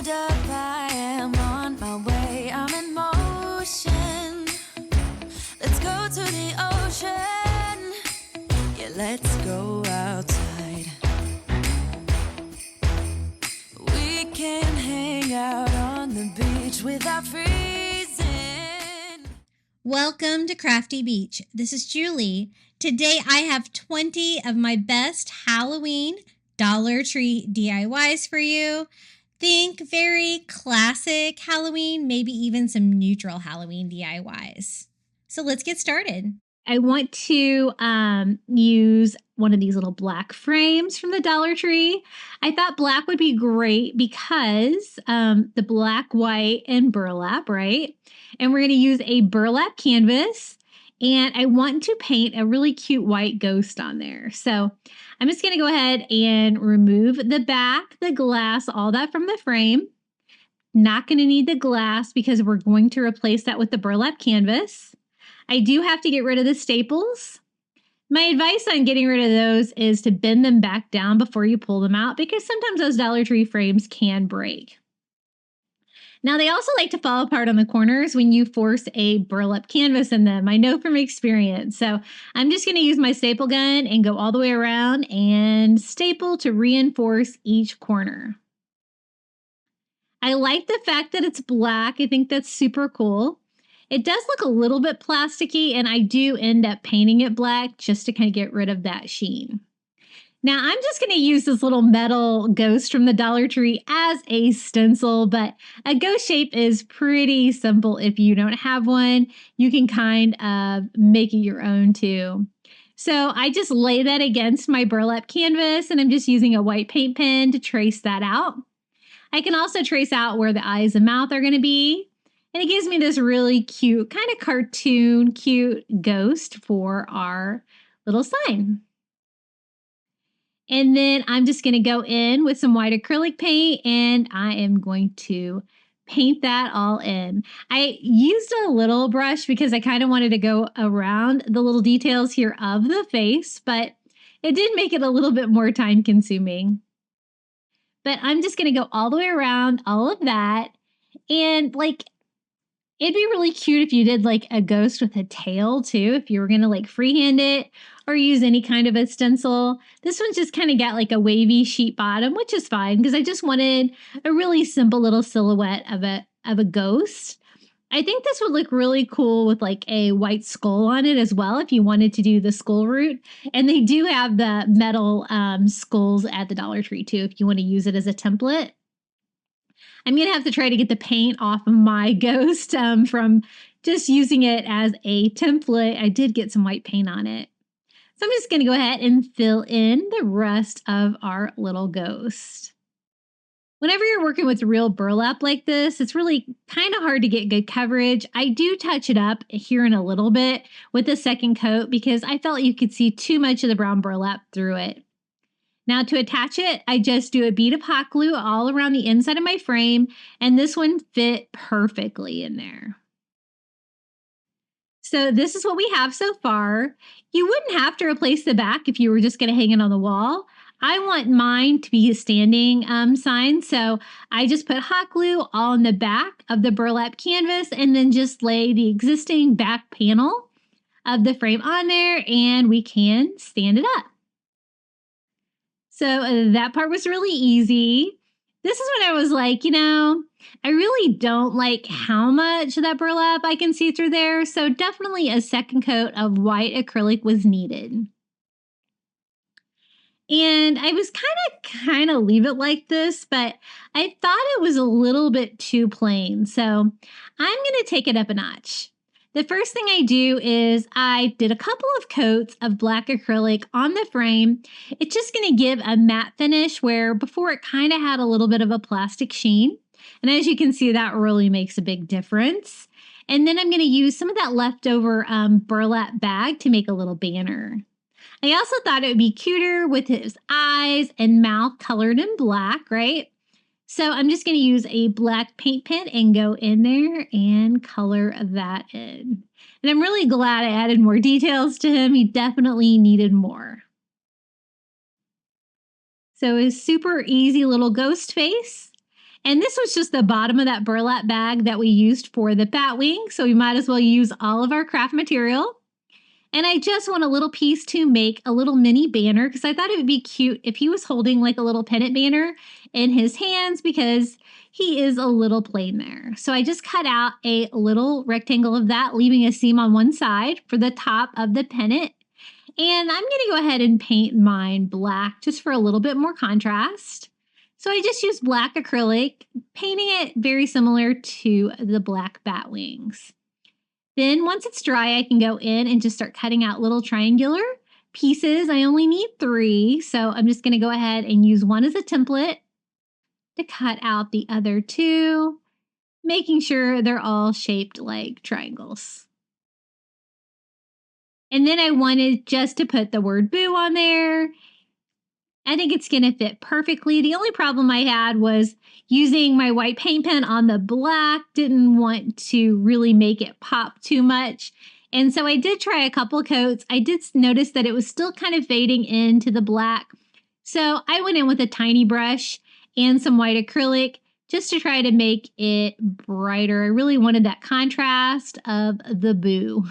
Hold up, I am on my way, I'm in motion. Let's go to the ocean. Yeah, let's go outside. We can hang out on the beach without freezing. Welcome to Crafty Beach. This is Julie. Today I have 20 of my best Halloween Dollar Tree DIYs for you. Think very classic Halloween, maybe even some neutral Halloween DIYs. So let's get started. I want to use one of these little black frames from the Dollar Tree. I thought black would be great because the black, white, and burlap, right? And we're going to use a burlap canvas. And I want to paint a really cute white ghost on there. So I'm just going to go ahead and remove the back, the glass, all that from the frame. Not going to need the glass because we're going to replace that with the burlap canvas. I do have to get rid of the staples. My advice on getting rid of those is to bend them back down before you pull them out because sometimes those Dollar Tree frames can break. Now, they also like to fall apart on the corners when you force a burlap canvas in them. I know from experience. So I'm just going to use my staple gun and go all the way around and staple to reinforce each corner. I like the fact that it's black. I think that's super cool. It does look a little bit plasticky, and I do end up painting it black just to kind of get rid of that sheen. Now, I'm just going to use this little metal ghost from the Dollar Tree as a stencil, but a ghost shape is pretty simple if you don't have one. You can kind of make it your own too. So I just lay that against my burlap canvas, and I'm just using a white paint pen to trace that out. I can also trace out where the eyes and mouth are going to be, and it gives me this really cute, kind of cartoon, cute ghost for our little sign. And then I'm just going to go in with some white acrylic paint and I am going to paint that all in. I used a little brush because I kind of wanted to go around the little details here of the face, but it did make it a little bit more time consuming. But I'm just going to go all the way around all of that. And it'd be really cute if you did like a ghost with a tail too, if you were going to like freehand it or use any kind of a stencil. This one's just kind of got like a wavy sheet bottom, which is fine because I just wanted a really simple little silhouette of a ghost. I think this would look really cool with like a white skull on it as well if you wanted to do the skull root. And they do have the metal skulls at the Dollar Tree too if you want to use it as a template. I'm going to have to try to get the paint off of my ghost from just using it as a template. I did get some white paint on it. So I'm just going to go ahead and fill in the rest of our little ghost. Whenever you're working with real burlap like this, it's really kind of hard to get good coverage. I do touch it up here in a little bit with the second coat because I felt you could see too much of the brown burlap through it. Now to attach it, I just do a bead of hot glue all around the inside of my frame, and this one fit perfectly in there. So this is what we have so far. You wouldn't have to replace the back if you were just going to hang it on the wall. I want mine to be a standing sign, so I just put hot glue on the back of the burlap canvas and then just lay the existing back panel of the frame on there, and we can stand it up. So that part was really easy. This is when I was like, I really don't like how much of that burlap I can see through there. So definitely a second coat of white acrylic was needed. And I was kind of leave it like this, but I thought it was a little bit too plain. So I'm going to take it up a notch. The first thing I do is I did a couple of coats of black acrylic on the frame. It's just going to give a matte finish where before it kind of had a little bit of a plastic sheen. And as you can see, that really makes a big difference. And then I'm going to use some of that leftover burlap bag to make a little banner. I also thought it would be cuter with his eyes and mouth colored in black, right? So I'm just going to use a black paint pen and go in there and color that in. And I'm really glad I added more details to him. He definitely needed more. So his super easy little ghost face. And this was just the bottom of that burlap bag that we used for the bat wing. So we might as well use all of our craft material. And I just want a little piece to make a little mini banner because I thought it would be cute if he was holding like a little pennant banner in his hands because he is a little plain there. So I just cut out a little rectangle of that, leaving a seam on one side for the top of the pennant. And I'm going to go ahead and paint mine black just for a little bit more contrast. So I just used black acrylic, painting it very similar to the black bat wings. Then once it's dry, I can go in and just start cutting out little triangular pieces. I only need 3, so I'm just going to go ahead and use one as a template to cut out the other 2, making sure they're all shaped like triangles. And then I wanted just to put the word boo on there. I think it's going to fit perfectly. The only problem I had was using my white paint pen on the black. Didn't want to really make it pop too much. And so I did try a couple coats. I did notice that it was still kind of fading into the black. So I went in with a tiny brush and some white acrylic just to try to make it brighter. I really wanted that contrast of the boo.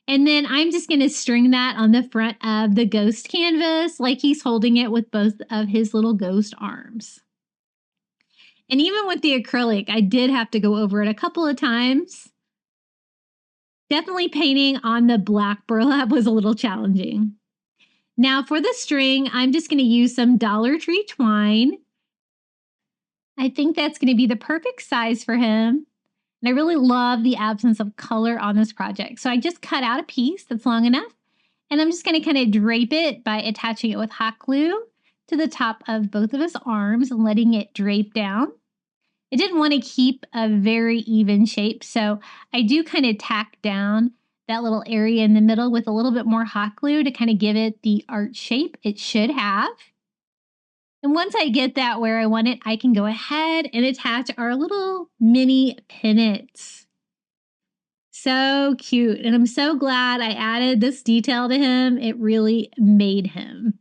And then I'm just going to string that on the front of the ghost canvas like he's holding it with both of his little ghost arms. And even with the acrylic, I did have to go over it a couple of times. Definitely painting on the black burlap was a little challenging. Now for the string, I'm just going to use some Dollar Tree twine. I think that's going to be the perfect size for him. And I really love the absence of color on this project. So I just cut out a piece that's long enough. And I'm just going to kind of drape it by attaching it with hot glue to the top of both of his arms and letting it drape down. I didn't want to keep a very even shape. So I do kind of tack down that little area in the middle with a little bit more hot glue to kind of give it the arch shape it should have. And once I get that where I want it, I can go ahead and attach our little mini pennants. So cute. And I'm so glad I added this detail to him. It really made him.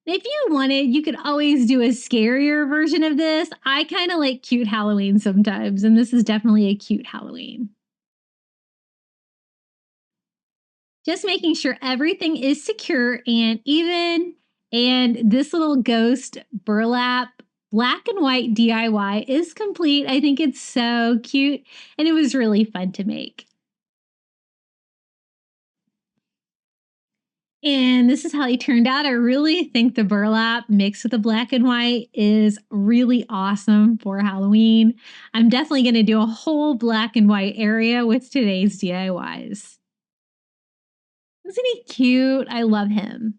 If you wanted, you could always do a scarier version of this. I kind of like cute Halloween sometimes, and this is definitely a cute Halloween. Just making sure everything is secure and even. And this little ghost burlap black and white DIY is complete. I think it's so cute and it was really fun to make. And this is how he turned out. I really think the burlap mixed with the black and white is really awesome for Halloween. I'm definitely going to do a whole black and white area with today's DIYs. Isn't he cute? I love him.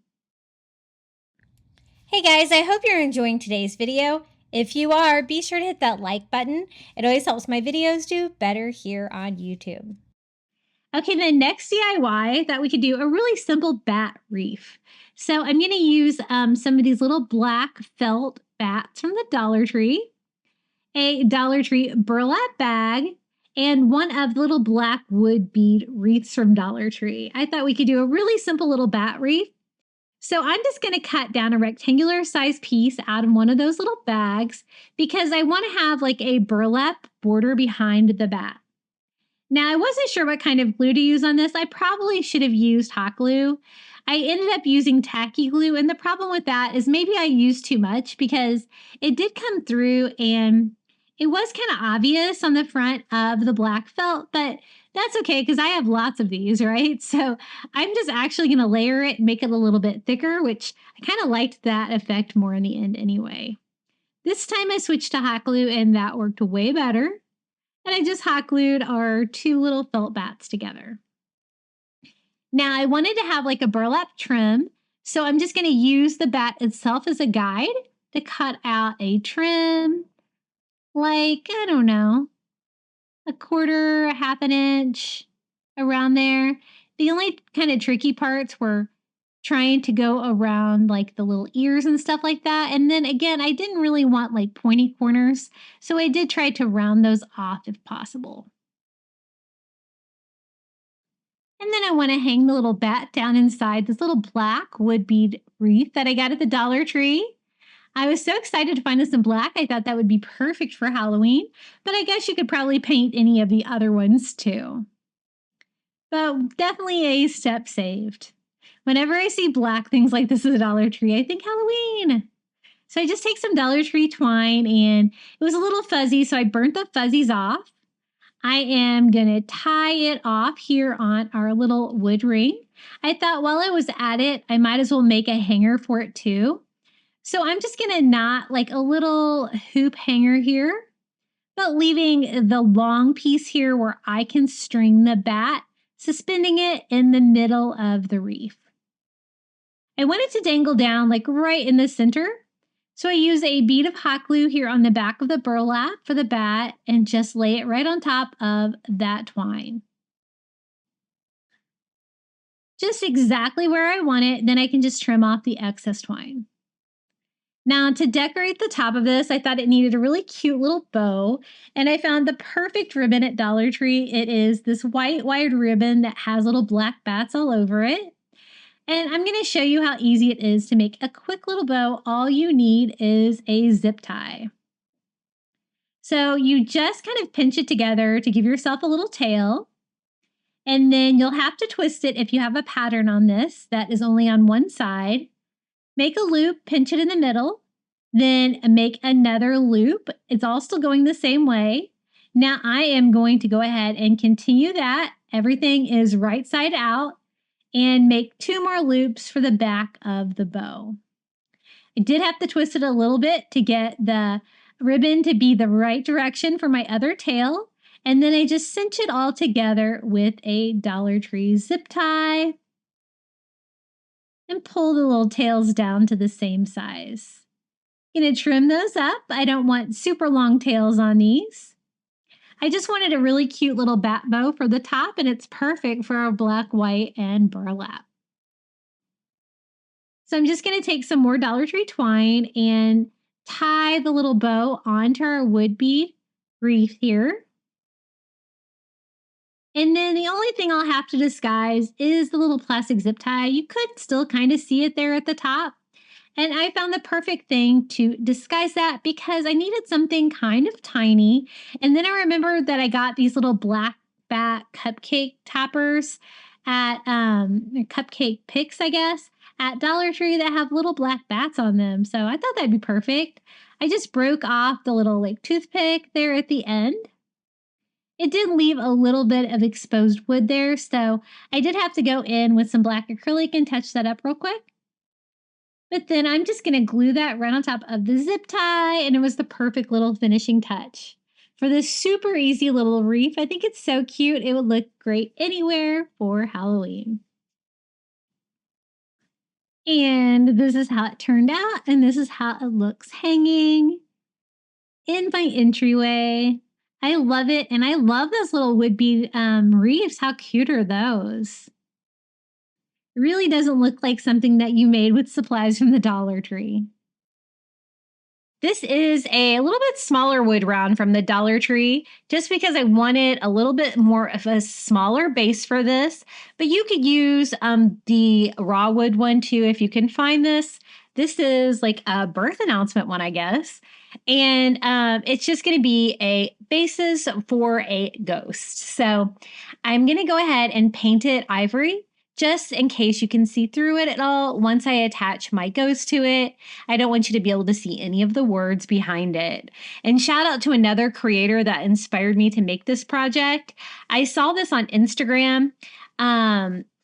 Hey guys, I hope you're enjoying today's video. If you are, be sure to hit that like button. It always helps my videos do better here on YouTube. Okay, the next DIY that we could do a really simple bat wreath. So I'm going to use some of these little black felt bats from the Dollar Tree, a Dollar Tree burlap bag, and one of the little black wood bead wreaths from Dollar Tree. I thought we could do a really simple little bat wreath. So I'm just going to cut down a rectangular size piece out of one of those little bags because I want to have like a burlap border behind the bat. Now, I wasn't sure what kind of glue to use on this. I probably should have used hot glue. I ended up using tacky glue, and the problem with that is maybe I used too much because it did come through and it was kind of obvious on the front of the black felt, but that's okay because I have lots of these, right? So I'm just actually going to layer it and make it a little bit thicker, which I kind of liked that effect more in the end anyway. This time I switched to hot glue and that worked way better. And I just hot glued our 2 little felt bats together. Now I wanted to have like a burlap trim, so I'm just going to use the bat itself as a guide to cut out a trim, like, I don't know, a quarter, a half an inch around there. The only kind of tricky parts were trying to go around like the little ears and stuff like that. And then again, I didn't really want like pointy corners, so I did try to round those off if possible. And then I want to hang the little bat down inside this little black wood bead wreath that I got at the Dollar Tree. I was so excited to find this in black. I thought that would be perfect for Halloween, but I guess you could probably paint any of the other ones too. But definitely a step saved. Whenever I see black things like this at a Dollar Tree, I think Halloween. So I just take some Dollar Tree twine, and it was a little fuzzy, so I burnt the fuzzies off. I am going to tie it off here on our little wood ring. I thought while I was at it, I might as well make a hanger for it too. So I'm just going to knot like a little hoop hanger here, but leaving the long piece here where I can string the bat, suspending it in the middle of the wreath. I want it to dangle down like right in the center. So I use a bead of hot glue here on the back of the burlap for the bat and just lay it right on top of that twine. Just exactly where I want it, then I can just trim off the excess twine. Now to decorate the top of this, I thought it needed a really cute little bow, and I found the perfect ribbon at Dollar Tree. It is this white wired ribbon that has little black bats all over it. And I'm going to show you how easy it is to make a quick little bow. All you need is a zip tie. So you just kind of pinch it together to give yourself a little tail. And then you'll have to twist it if you have a pattern on this that is only on one side. Make a loop, pinch it in the middle, then make another loop. It's all still going the same way. Now I am going to go ahead and continue that. Everything is right side out. And make 2 more loops for the back of the bow. I did have to twist it a little bit to get the ribbon to be the right direction for my other tail. And then I just cinch it all together with a Dollar Tree zip tie and pull the little tails down to the same size. I'm going to trim those up. I don't want super long tails on these. I just wanted a really cute little bat bow for the top, and it's perfect for our black, white, and burlap. So I'm just going to take some more Dollar Tree twine and tie the little bow onto our wood bead wreath here. And then the only thing I'll have to disguise is the little plastic zip tie. You could still kind of see it there at the top. And I found the perfect thing to disguise that because I needed something kind of tiny. And then I remembered that I got these little black bat cupcake toppers at cupcake picks, I guess, at Dollar Tree that have little black bats on them. So I thought that'd be perfect. I just broke off the little like toothpick there at the end. It did leave a little bit of exposed wood there, so I did have to go in with some black acrylic and touch that up real quick. But then I'm just going to glue that right on top of the zip tie, and it was the perfect little finishing touch. For this super easy little wreath, I think it's so cute. It would look great anywhere for Halloween. And this is how it turned out, and this is how it looks hanging in my entryway. I love it, and I love those little wood bead wreaths. How cute are those? It really doesn't look like something that you made with supplies from the Dollar Tree. This is a little bit smaller wood round from the Dollar Tree, just because I wanted a little bit more of a smaller base for this. But you could use the raw wood one too if you can find this. This is like a birth announcement one, I guess. And it's just going to be a basis for a ghost. So I'm going to go ahead and paint it ivory, just in case you can see through it at all. Once I attach my ghost to it, I don't want you to be able to see any of the words behind it. And shout out to another creator that inspired me to make this project. I saw this on Instagram,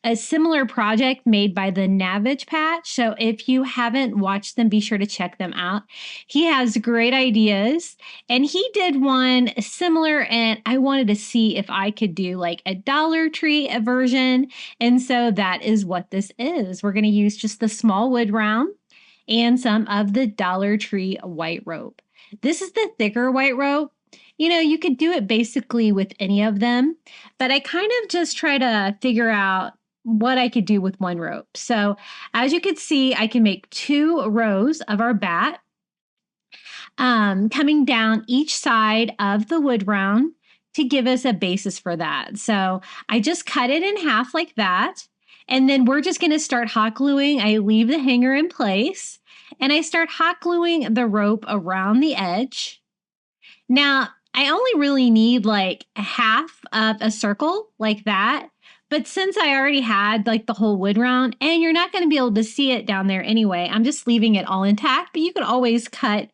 a similar project made by the Navage Patch. So if you haven't watched them, be sure to check them out. He has great ideas, and he did one similar, and I wanted to see if I could do like a Dollar Tree version. And so that is what this is. We're going to use just the small wood round and some of the Dollar Tree white rope. This is the thicker white rope. You know, you could do it basically with any of them, but I kind of just try to figure out what I could do with one rope. So as you can see, I can make 2 rows of our bat coming down each side of the wood round to give us a basis for that. So I just cut it in half like that. And then we're just going to start hot gluing. I leave the hanger in place. and I start hot gluing the rope around the edge. Now, I only really need like a half of a circle like that. But since I already had like the whole wood round, and you're not going to be able to see it down there anyway, I'm just leaving it all intact. But you could always cut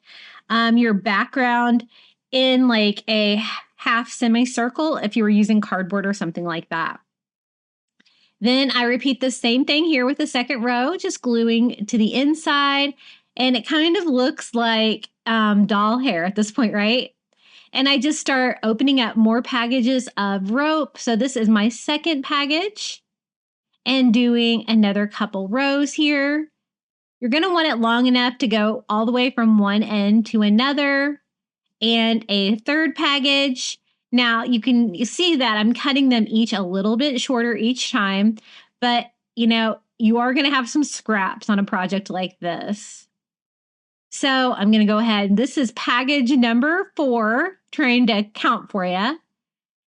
your background in like a half semicircle if you were using cardboard or something like that. Then I repeat the same thing here with the second row, just gluing to the inside. And it kind of looks like doll hair at this point, right? And I just start opening up more packages of rope. So this is my second package and doing another couple rows here. You're going to want it long enough to go all the way from one end to another, and a third package. Now you can see that I'm cutting them each a little bit shorter each time, but you know, you are going to have some scraps on a project like this. So I'm going to go ahead. This is package number 4, trying to count for you,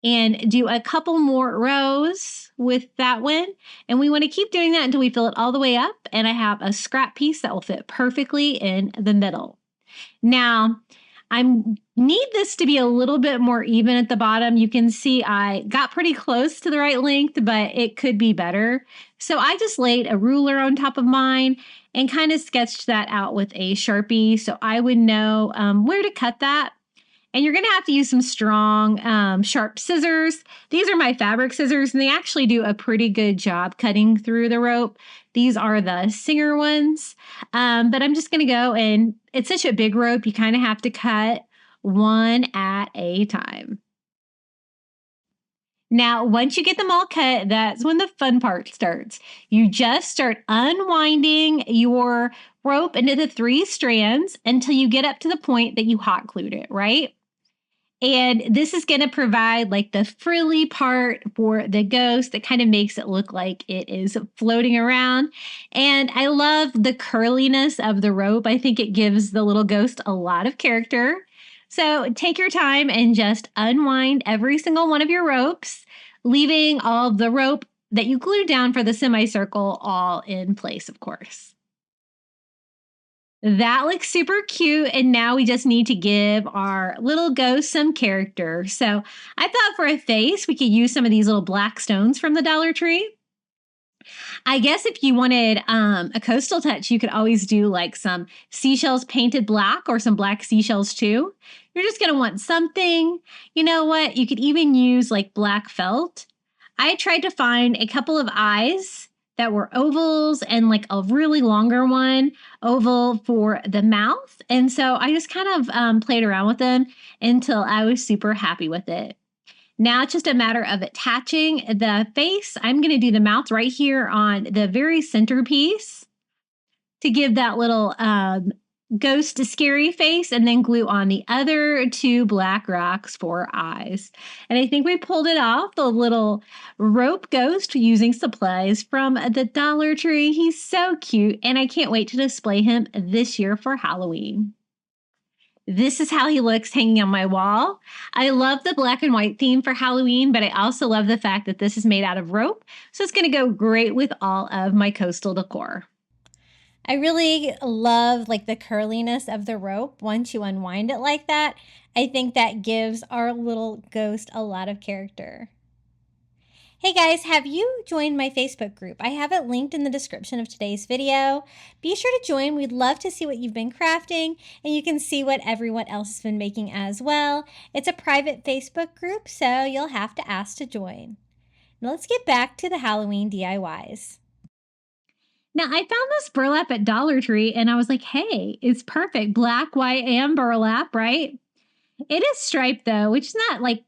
and do a couple more rows with that one. And we want to keep doing that until we fill it all the way up. And I have a scrap piece that will fit perfectly in the middle. Now, I need this to be a little bit more even at the bottom. You can see I got pretty close to the right length, but it could be better. So I just laid a ruler on top of mine and kind of sketched that out with a Sharpie so I would know where to cut that. And you're going to have to use some strong, sharp scissors. These are my fabric scissors, and they actually do a pretty good job cutting through the rope. These are the Singer ones. But I'm just going to go, and it's such a big rope, you kind of have to cut one at a time. Now, once you get them all cut, that's when the fun part starts. You just start unwinding your rope into the 3 strands until you get up to the point that you hot glued it, right? And this is going to provide like the frilly part for the ghost that kind of makes it look like it is floating around. And I love the curliness of the rope. I think it gives the little ghost a lot of character. So take your time and just unwind every single one of your ropes, leaving all of the rope that you glued down for the semicircle all in place, of course. That looks super cute, and now we just need to give our little ghost some character. So I thought for a face, we could use some of these little black stones from the Dollar Tree. I guess if you wanted a coastal touch, you could always do like some seashells painted black or some black seashells too. You're just going to want something. You know what? You could even use like black felt. I tried to find a couple of eyes that were ovals and like a really longer one, oval for the mouth. And so I just kind of played around with them until I was super happy with it. Now it's just a matter of attaching the face. I'm going to do the mouth right here on the very centerpiece to give that little ghost scary face, and then glue on the other 2 black rocks for eyes. And I think we pulled it off, the little rope ghost using supplies from the Dollar Tree. He's so cute, and I can't wait to display him this year for Halloween. This is how he looks hanging on my wall. I love the black and white theme for Halloween, but I also love the fact that this is made out of rope, so it's going to go great with all of my coastal decor. I really love like the curliness of the rope once you unwind it like that. I think that gives our little ghost a lot of character. Hey guys, have you joined my Facebook group? I have it linked in the description of today's video. Be sure to join. We'd love to see what you've been crafting, and you can see what everyone else has been making as well. It's a private Facebook group, so you'll have to ask to join. Now let's get back to the Halloween DIYs. Now, I found this burlap at Dollar Tree, and I was like, hey, it's perfect. Black, white, and burlap, right? It is striped, though, which is not like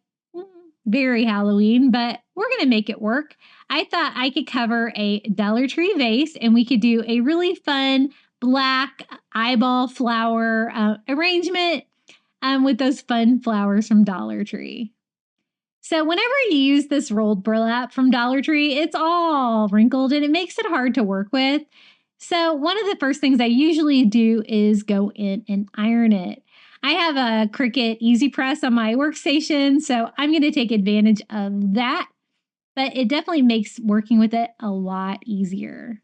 very Halloween, but we're going to make it work. I thought I could cover a Dollar Tree vase, and we could do a really fun black eyeball flower arrangement with those fun flowers from Dollar Tree. So whenever you use this rolled burlap from Dollar Tree, it's all wrinkled and it makes it hard to work with. So one of the first things I usually do is go in and iron it. I have a Cricut Easy Press on my workstation, so I'm going to take advantage of that. But it definitely makes working with it a lot easier.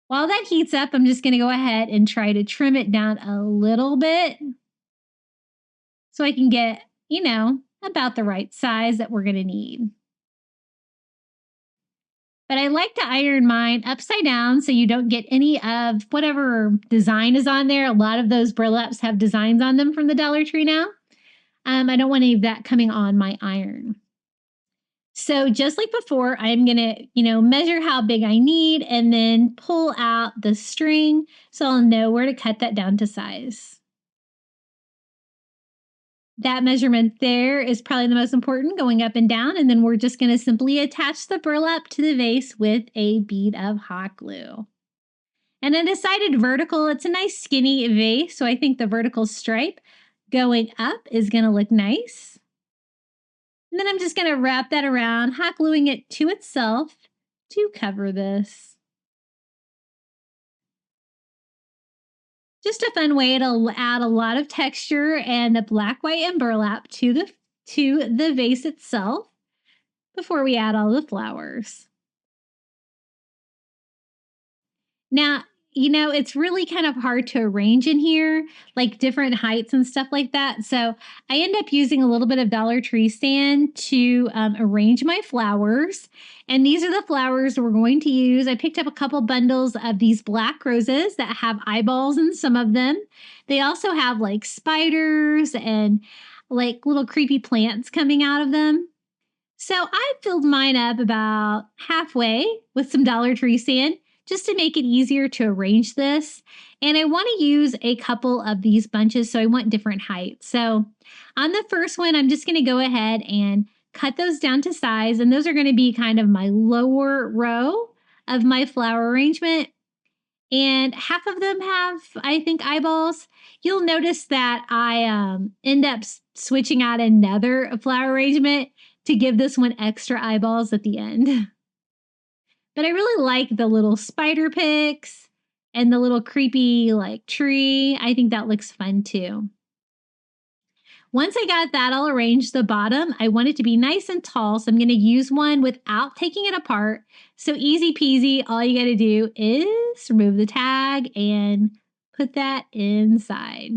While that heats up, I'm just going to go ahead and try to trim it down a little bit so I can get, about the right size that we're going to need. But I like to iron mine upside down so you don't get any of whatever design is on there. A lot of those burlaps have designs on them from the Dollar Tree now. I don't want any of that coming on my iron. So just like before, I'm going to, measure how big I need and then pull out the string so I'll know where to cut that down to size. That measurement there is probably the most important, going up and down, and then we're just going to simply attach the burlap to the vase with a bead of hot glue. And a decided vertical, it's a nice skinny vase, so I think the vertical stripe going up is going to look nice. And then I'm just going to wrap that around, hot gluing it to itself to cover this. Just a fun way to add a lot of texture and the black, white, and burlap to the vase itself before we add all the flowers. Now, it's really kind of hard to arrange in here, like different heights and stuff like that. So I end up using a little bit of Dollar Tree sand to arrange my flowers. And these are the flowers we're going to use. I picked up a couple bundles of these black roses that have eyeballs in some of them. They also have like spiders and like little creepy plants coming out of them. So I filled mine up about halfway with some Dollar Tree sand, just to make it easier to arrange this. And I want to use a couple of these bunches, so I want different heights. So on the first one, I'm just going to go ahead and cut those down to size, and those are going to be kind of my lower row of my flower arrangement. And half of them have, I think, eyeballs. You'll notice that I end up switching out another flower arrangement to give this one extra eyeballs at the end. But I really like the little spider picks and the little creepy like tree. I think that looks fun too. Once I got that all arranged, the bottom, I want it to be nice and tall. So I'm going to use one without taking it apart. So easy peasy. All you got to do is remove the tag and put that inside.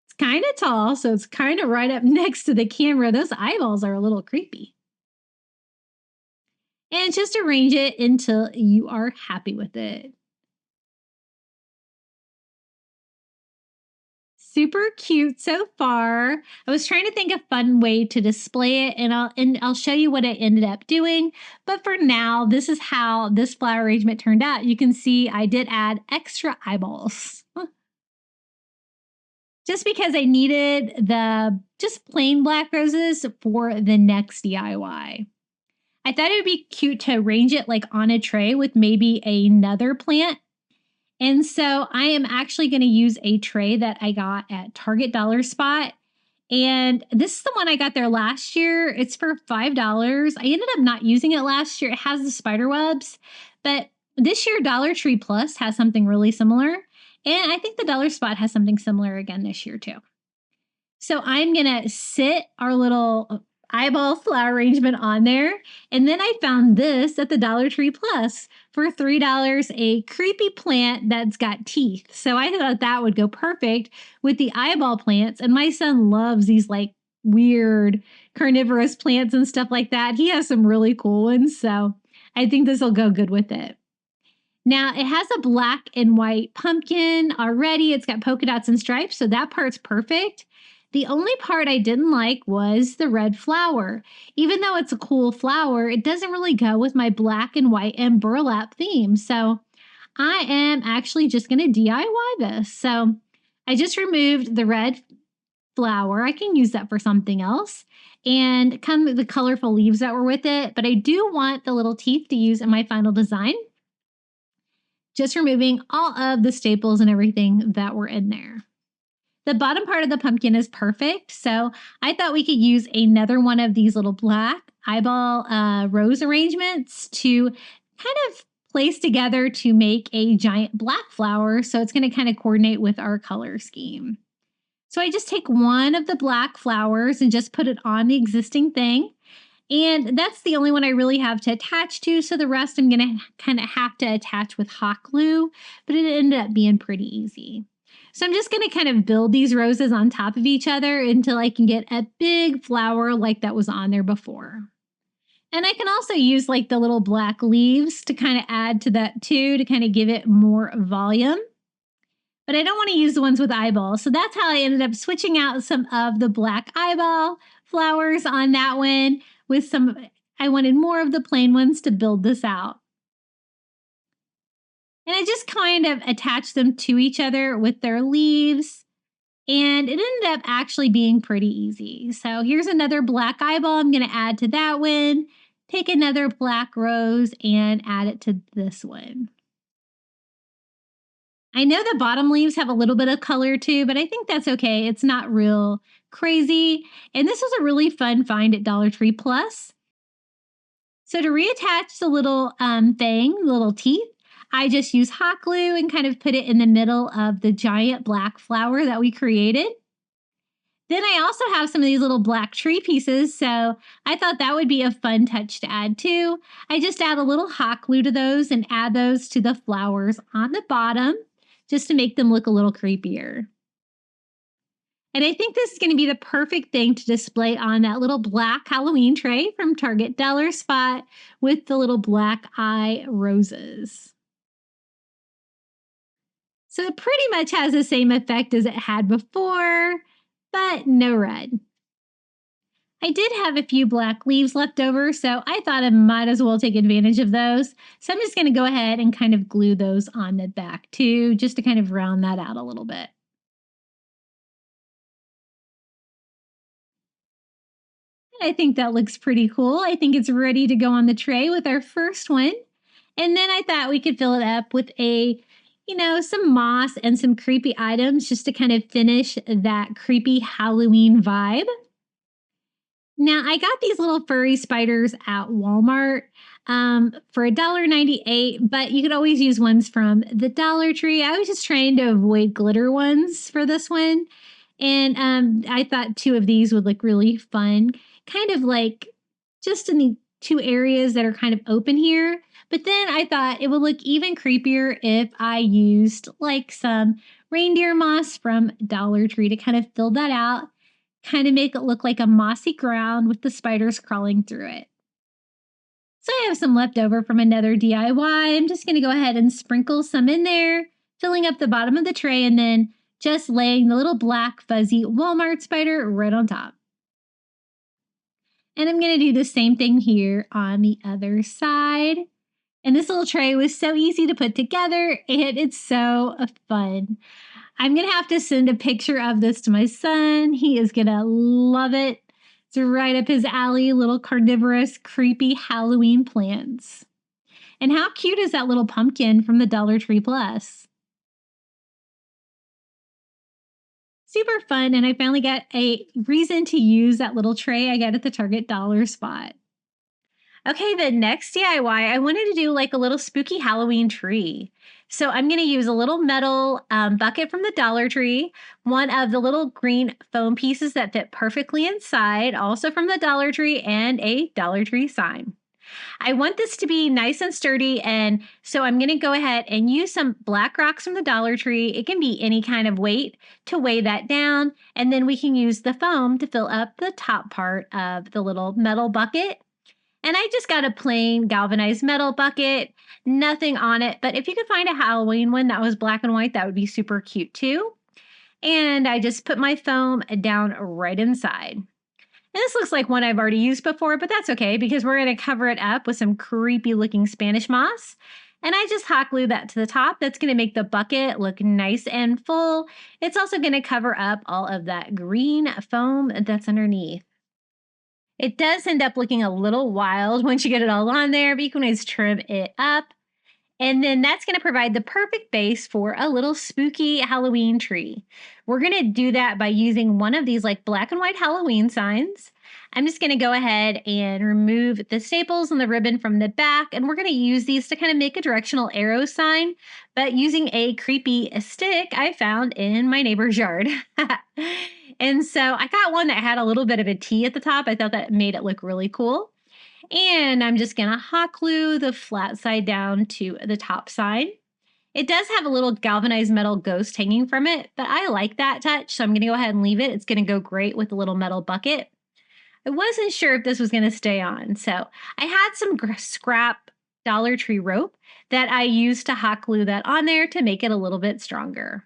It's kind of tall, so it's kind of right up next to the camera. Those eyeballs are a little creepy. And just arrange it until you are happy with it. Super cute so far. I was trying to think of a fun way to display it, and I'll show you what I ended up doing. But for now, this is how this flower arrangement turned out. You can see I did add extra eyeballs. Just because I needed the just plain black roses for the next DIY. I thought it would be cute to arrange it like on a tray with maybe another plant. And so I am actually going to use a tray that I got at Target Dollar Spot. And this is the one I got there last year. It's for $5. I ended up not using it last year. It has the spider webs. But this year, Dollar Tree Plus has something really similar. And I think the Dollar Spot has something similar again this year too. So I'm going to sit our little eyeball flower arrangement on there. And then I found this at the Dollar Tree Plus for $3, a creepy plant that's got teeth. So I thought that would go perfect with the eyeball plants. And my son loves these like weird carnivorous plants and stuff like that. He has some really cool ones. So I think this will go good with it. Now it has a black and white pumpkin already. It's got polka dots and stripes. So that part's perfect. The only part I didn't like was the red flower. Even though it's a cool flower, it doesn't really go with my black and white and burlap theme. So I am actually just going to DIY this. So I just removed the red flower. I can use that for something else. And kind of the colorful leaves that were with it. But I do want the little teeth to use in my final design. Just removing all of the staples and everything that were in there. The bottom part of the pumpkin is perfect, so I thought we could use another one of these little black eyeball rose arrangements to kind of place together to make a giant black flower, so it's going to kind of coordinate with our color scheme. So I just take one of the black flowers and just put it on the existing thing, And that's the only one I really have to attach to. So the rest I'm going to kind of have to attach with hot glue, but it ended up being pretty easy. So I'm just going to kind of build these roses on top of each other until I can get a big flower like that was on there before. And I can also use like the little black leaves to kind of add to that too, to kind of give it more volume. But I don't want to use the ones with eyeballs. So that's how I ended up switching out some of the black eyeball flowers on that one with some, I wanted more of the plain ones to build this out. And I just kind of attached them to each other with their leaves. And it ended up actually being pretty easy. So here's another black eyeball I'm going to add to that one. Take another black rose and add it to this one. I know the bottom leaves have a little bit of color too, but I think that's okay. It's not real crazy. And this was a really fun find at Dollar Tree Plus. So to reattach the little fang, the little teeth, I just use hot glue and kind of put it in the middle of the giant black flower that we created. Then I also have some of these little black tree pieces, so I thought that would be a fun touch to add too. I just add a little hot glue to those and add those to the flowers on the bottom just to make them look a little creepier. And I think this is going to be the perfect thing to display on that little black Halloween tray from Target Dollar Spot with the little black eye roses. So it pretty much has the same effect as it had before, but no red. I did have a few black leaves left over, so I thought I might as well take advantage of those. So I'm just going to go ahead and kind of glue those on the back too, just to kind of round that out a little bit. I think that looks pretty cool. I think it's ready to go on the tray with our first one. And then I thought we could fill it up with some moss and some creepy items just to kind of finish that creepy Halloween vibe. Now, I got these little furry spiders at Walmart for $1.98, but you could always use ones from the Dollar Tree. I was just trying to avoid glitter ones for this one. And I thought two of these would look really fun, kind of like just in the two areas that are kind of open here. But then I thought it would look even creepier if I used like some reindeer moss from Dollar Tree to kind of fill that out, kind of make it look like a mossy ground with the spiders crawling through it. So I have some left over from another DIY. I'm just going to go ahead and sprinkle some in there, filling up the bottom of the tray, and then just laying the little black fuzzy Walmart spider right on top. And I'm going to do the same thing here on the other side. And this little tray was so easy to put together, and it's so fun. I'm going to have to send a picture of this to my son. He is going to love it. It's right up his alley, little carnivorous, creepy Halloween plants. And how cute is that little pumpkin from the Dollar Tree Plus? Super fun, and I finally got a reason to use that little tray I got at the Target Dollar Spot. Okay, the next DIY, I wanted to do like a little spooky Halloween tree. So I'm going to use a little metal bucket from the Dollar Tree, one of the little green foam pieces that fit perfectly inside, also from the Dollar Tree, and a Dollar Tree sign. I want this to be nice and sturdy, and so I'm going to go ahead and use some black rocks from the Dollar Tree. It can be any kind of weight to weigh that down, and then we can use the foam to fill up the top part of the little metal bucket. And I just got a plain galvanized metal bucket, nothing on it. But if you could find a Halloween one that was black and white, that would be super cute too. And I just put my foam down right inside. And this looks like one I've already used before, but that's okay because we're going to cover it up with some creepy looking Spanish moss. And I just hot glue that to the top. That's going to make the bucket look nice and full. It's also going to cover up all of that green foam that's underneath. It does end up looking a little wild once you get it all on there, but you can always trim it up. And then that's going to provide the perfect base for a little spooky Halloween tree. We're going to do that by using one of these like black and white Halloween signs. I'm just going to go ahead and remove the staples and the ribbon from the back, and we're going to use these to kind of make a directional arrow sign, but using a creepy stick I found in my neighbor's yard. And so I got one that had a little bit of a T at the top. I thought that made it look really cool. And I'm just gonna hot glue the flat side down to the top side. It does have a little galvanized metal ghost hanging from it, but I like that touch, so I'm gonna go ahead and leave it. It's gonna go great with the little metal bucket. I wasn't sure if this was gonna stay on, so I had some scrap Dollar Tree rope that I used to hot glue that on there to make it a little bit stronger.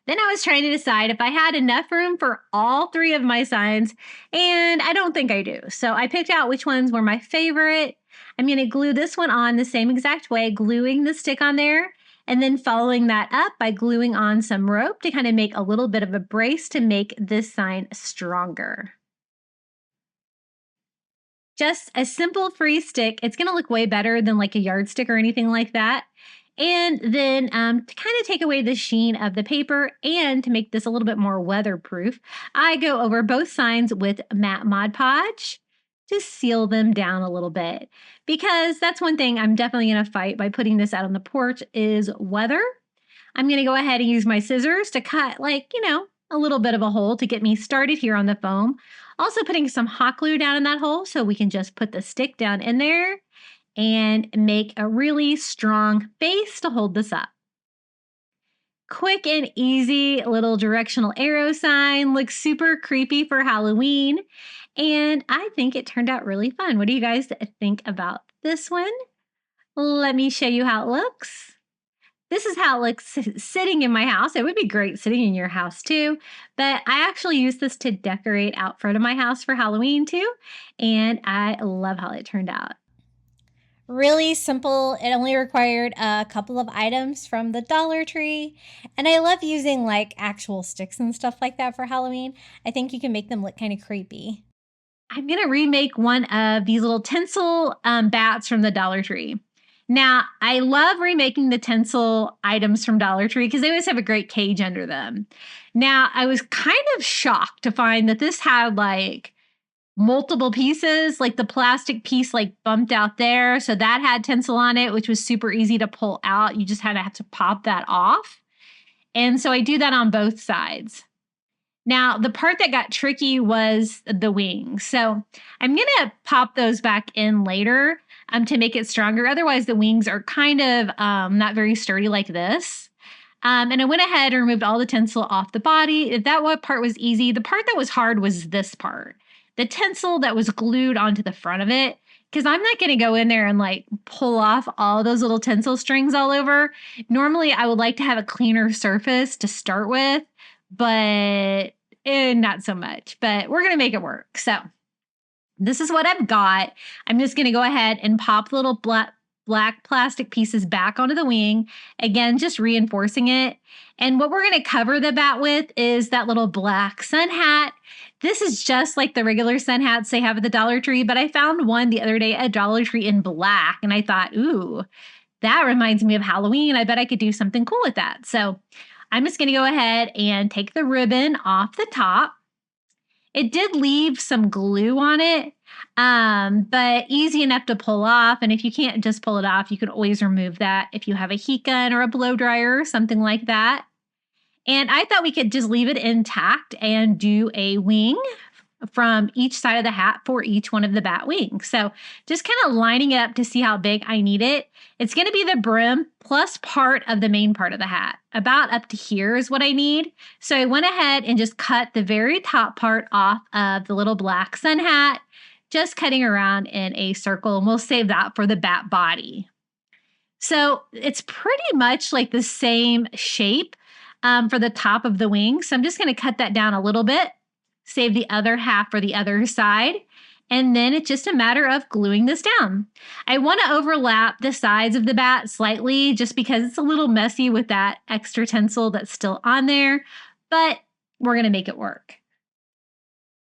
Then I was trying to decide if I had enough room for all 3 of my signs, and I don't think I do. So I picked out which ones were my favorite. I'm going to glue this one on the same exact way, gluing the stick on there, and then following that up by gluing on some rope to kind of make a little bit of a brace to make this sign stronger. Just a simple free stick. It's going to look way better than like a yardstick or anything like that. And then to kind of take away the sheen of the paper and to make this a little bit more weatherproof, I go over both signs with matte Mod Podge to seal them down a little bit. Because that's one thing I'm definitely going to fight by putting this out on the porch is weather. I'm going to go ahead and use my scissors to cut a little bit of a hole to get me started here on the foam. Also putting some hot glue down in that hole so we can just put the stick down in there and make a really strong base to hold this up. Quick and easy little directional arrow sign. Looks super creepy for Halloween. And I think it turned out really fun. What do you guys think about this one? Let me show you how it looks. This is how it looks sitting in my house. It would be great sitting in your house too, but I actually use this to decorate out front of my house for Halloween too, and I love how it turned out. Really simple. It only required a couple of items from the Dollar Tree. And I love using like actual sticks and stuff like that for Halloween. I think you can make them look kind of creepy. I'm going to remake one of these little tinsel bats from the Dollar Tree. Now, I love remaking the tinsel items from Dollar Tree because they always have a great cage under them. Now, I was kind of shocked to find that this had like multiple pieces, like the plastic piece like bumped out there. So that had tinsel on it, which was super easy to pull out. You just had to have to pop that off. And so I do that on both sides. Now, the part that got tricky was the wings. So I'm going to pop those back in later to make it stronger. Otherwise, the wings are kind of not very sturdy like this. And I went ahead and removed all the tinsel off the body. That part was easy. The part that was hard was this part. The tinsel that was glued onto the front of it, because I'm not going to go in there and like pull off all those little tinsel strings all over. Normally, I would like to have a cleaner surface to start with, but not so much. But we're going to make it work. So this is what I've got. I'm just going to go ahead and pop the little black plastic pieces back onto the wing. Again, just reinforcing it. And what we're going to cover the bat with is that little black sun hat. This is just like the regular sun hats they have at the Dollar Tree, but I found one the other day at Dollar Tree in black, and I thought, ooh, that reminds me of Halloween. I bet I could do something cool with that. So I'm just going to go ahead and take the ribbon off the top. It did leave some glue on it, but easy enough to pull off. And if you can't just pull it off, you can always remove that if you have a heat gun or a blow dryer or something like that. And I thought we could just leave it intact and do a wing from each side of the hat for each one of the bat wings. So just kind of lining it up to see how big I need it. It's going to be the brim plus part of the main part of the hat. About up to here is what I need. So I went ahead and just cut the very top part off of the little black sun hat, just cutting around in a circle, and we'll save that for the bat body. So it's pretty much like the same shape for the top of the wing. So I'm just going to cut that down a little bit, save the other half for the other side, and then it's just a matter of gluing this down. I want to overlap the sides of the bat slightly just because it's a little messy with that extra tinsel that's still on there, but we're going to make it work.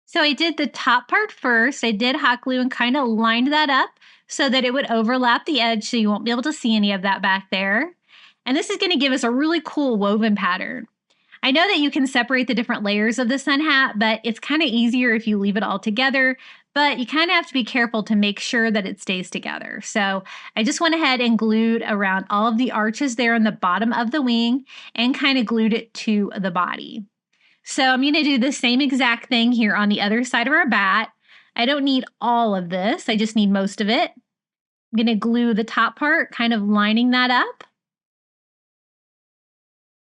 So I did the top part first. I did hot glue and kind of lined that up so that it would overlap the edge so you won't be able to see any of that back there. And this is going to give us a really cool woven pattern. I know that you can separate the different layers of the sun hat, but it's kind of easier if you leave it all together, but you kind of have to be careful to make sure that it stays together. So I just went ahead and glued around all of the arches there on the bottom of the wing and kind of glued it to the body. So I'm going to do the same exact thing here on the other side of our bat. I don't need all of this. I just need most of it. I'm going to glue the top part, kind of lining that up.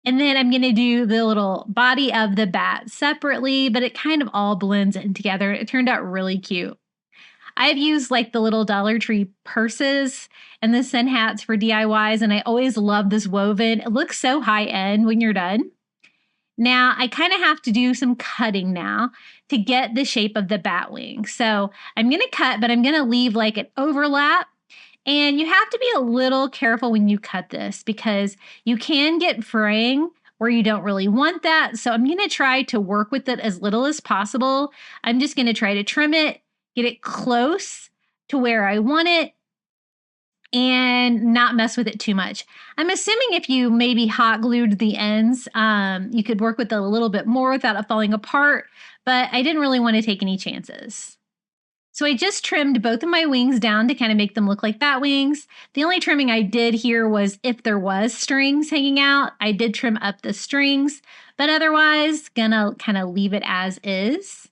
And then I'm going to do the little body of the bat separately, but it kind of all blends in together. It turned out really cute. I've used like the little Dollar Tree purses and the sun hats for DIYs, and I always love this woven. It looks so high end when you're done. Now, I kind of have to do some cutting now to get the shape of the bat wing. So I'm going to cut, but I'm going to leave like an overlap. And you have to be a little careful when you cut this because you can get fraying where you don't really want that. So I'm going to try to work with it as little as possible. I'm just going to try to trim it, get it close to where I want it, and not mess with it too much. I'm assuming if you maybe hot glued the ends, you could work with it a little bit more without it falling apart, but I didn't really want to take any chances. So I just trimmed both of my wings down to kind of make them look like bat wings. The only trimming I did here was if there was strings hanging out, I did trim up the strings, but otherwise gonna kind of leave it as is.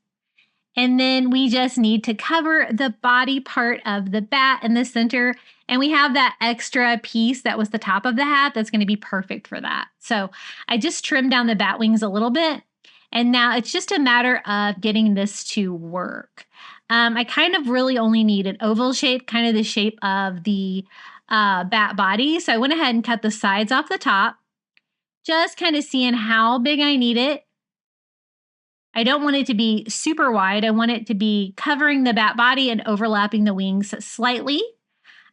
And then we just need to cover the body part of the bat in the center. And we have that extra piece that was the top of the hat that's going to be perfect for that. So I just trimmed down the bat wings a little bit. And now it's just a matter of getting this to work. I kind of really only need an oval shape, kind of the shape of the bat body. So I went ahead and cut the sides off the top, just kind of seeing how big I need it. I don't want it to be super wide. I want it to be covering the bat body and overlapping the wings slightly.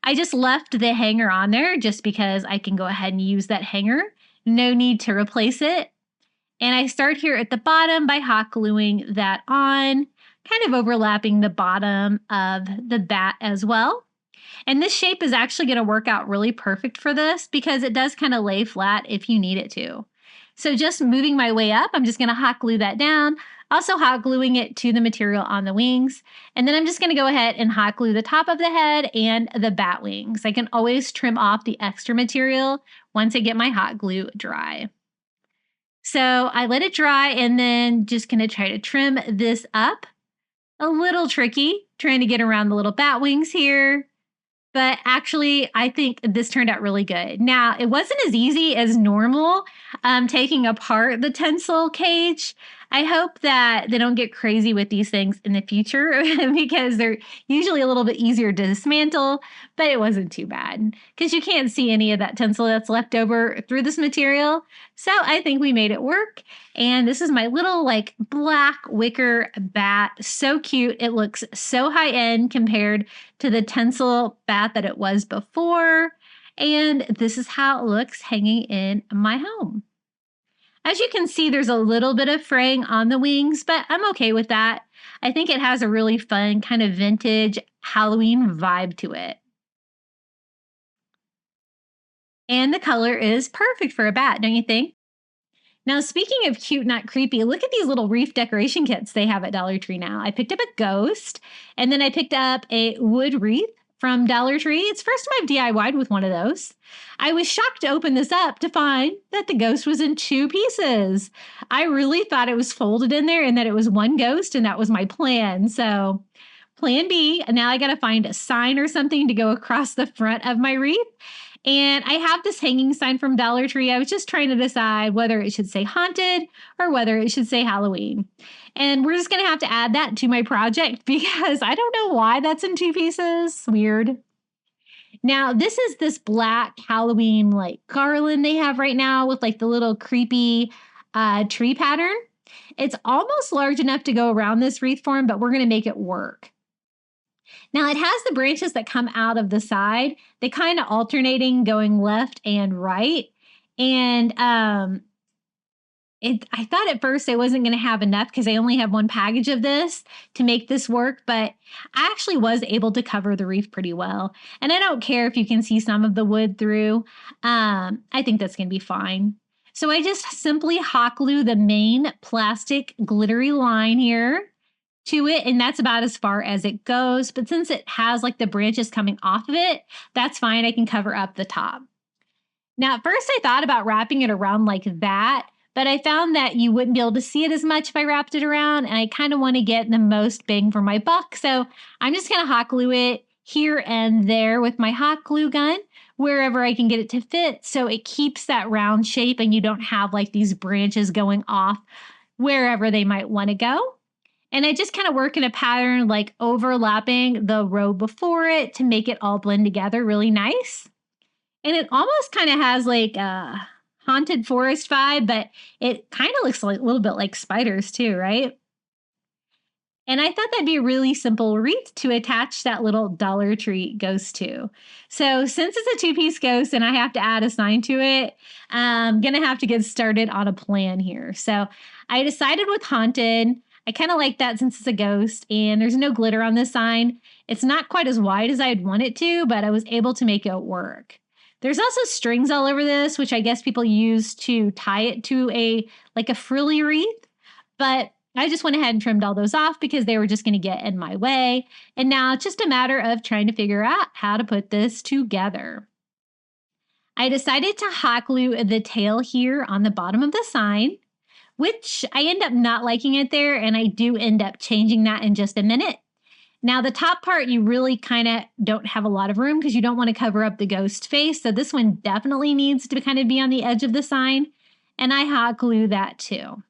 I just left the hanger on there just because I can go ahead and use that hanger. No need to replace it. And I start here at the bottom by hot gluing that on, kind of overlapping the bottom of the bat as well. And this shape is actually going to work out really perfect for this because it does kind of lay flat if you need it to. So just moving my way up, I'm just going to hot glue that down, also hot gluing it to the material on the wings. And then I'm just going to go ahead and hot glue the top of the head and the bat wings. I can always trim off the extra material once I get my hot glue dry. So I let it dry and then just going to try to trim this up. A little tricky, trying to get around the little bat wings here. But actually, I think this turned out really good. Now, it wasn't as easy as normal taking apart the tinsel cage. I hope that they don't get crazy with these things in the future because they're usually a little bit easier to dismantle, but it wasn't too bad because you can't see any of that tinsel that's left over through this material. So I think we made it work. And this is my little like black wicker bat. So cute. It looks so high end compared to the tinsel bat that it was before. And this is how it looks hanging in my home. As you can see, there's a little bit of fraying on the wings, but I'm okay with that. I think it has a really fun kind of vintage Halloween vibe to it. And the color is perfect for a bat, don't you think? Now, speaking of cute, not creepy, look at these little wreath decoration kits they have at Dollar Tree now. I picked up a ghost, and then I picked up a wood wreath from Dollar Tree. It's the first time I've DIY'd with one of those. I was shocked to open this up to find that the ghost was in 2 pieces. I really thought it was folded in there and that it was one ghost, and that was my plan. So plan B, now I got to find a sign or something to go across the front of my wreath. And I have this hanging sign from Dollar Tree. I was just trying to decide whether it should say haunted or whether it should say Halloween. And we're just going to have to add that to my project because I don't know why that's in 2 pieces. Weird. Now, this is this black Halloween like garland they have right now with like the little creepy tree pattern. It's almost large enough to go around this wreath form, but we're going to make it work. Now, it has the branches that come out of the side. They kind of alternating going left and right. And I thought at first I wasn't going to have enough because I only have one package of this to make this work, but I actually was able to cover the wreath pretty well. And I don't care if you can see some of the wood through. I think that's going to be fine. So I just simply hot glue the main plastic glittery line here to it, and that's about as far as it goes. But since it has like the branches coming off of it, that's fine. I can cover up the top. Now, at first I thought about wrapping it around like that, but I found that you wouldn't be able to see it as much if I wrapped it around, and I kind of want to get the most bang for my buck. So I'm just going to hot glue it here and there with my hot glue gun, wherever I can get it to fit, so it keeps that round shape and you don't have like these branches going off wherever they might want to go. And I just kind of work in a pattern like overlapping the row before it to make it all blend together really nice. And it almost kind of has like a haunted forest vibe, but it kind of looks like a little bit like spiders too, right? And I thought that'd be a really simple wreath to attach that little Dollar Tree ghost to. So since it's a 2-piece ghost and I have to add a sign to it, I'm going to have to get started on a plan here. So I decided with haunted, I kind of like that since it's a ghost and there's no glitter on this sign. It's not quite as wide as I'd want it to, but I was able to make it work. There's also strings all over this, which I guess people use to tie it to a frilly wreath, but I just went ahead and trimmed all those off because they were just going to get in my way. And now it's just a matter of trying to figure out how to put this together. I decided to hot glue the tail here on the bottom of the sign, which I end up not liking it there, and I do end up changing that in just a minute. Now the top part, you really kind of don't have a lot of room because you don't want to cover up the ghost face. So this one definitely needs to kind of be on the edge of the sign, and I hot glue that too.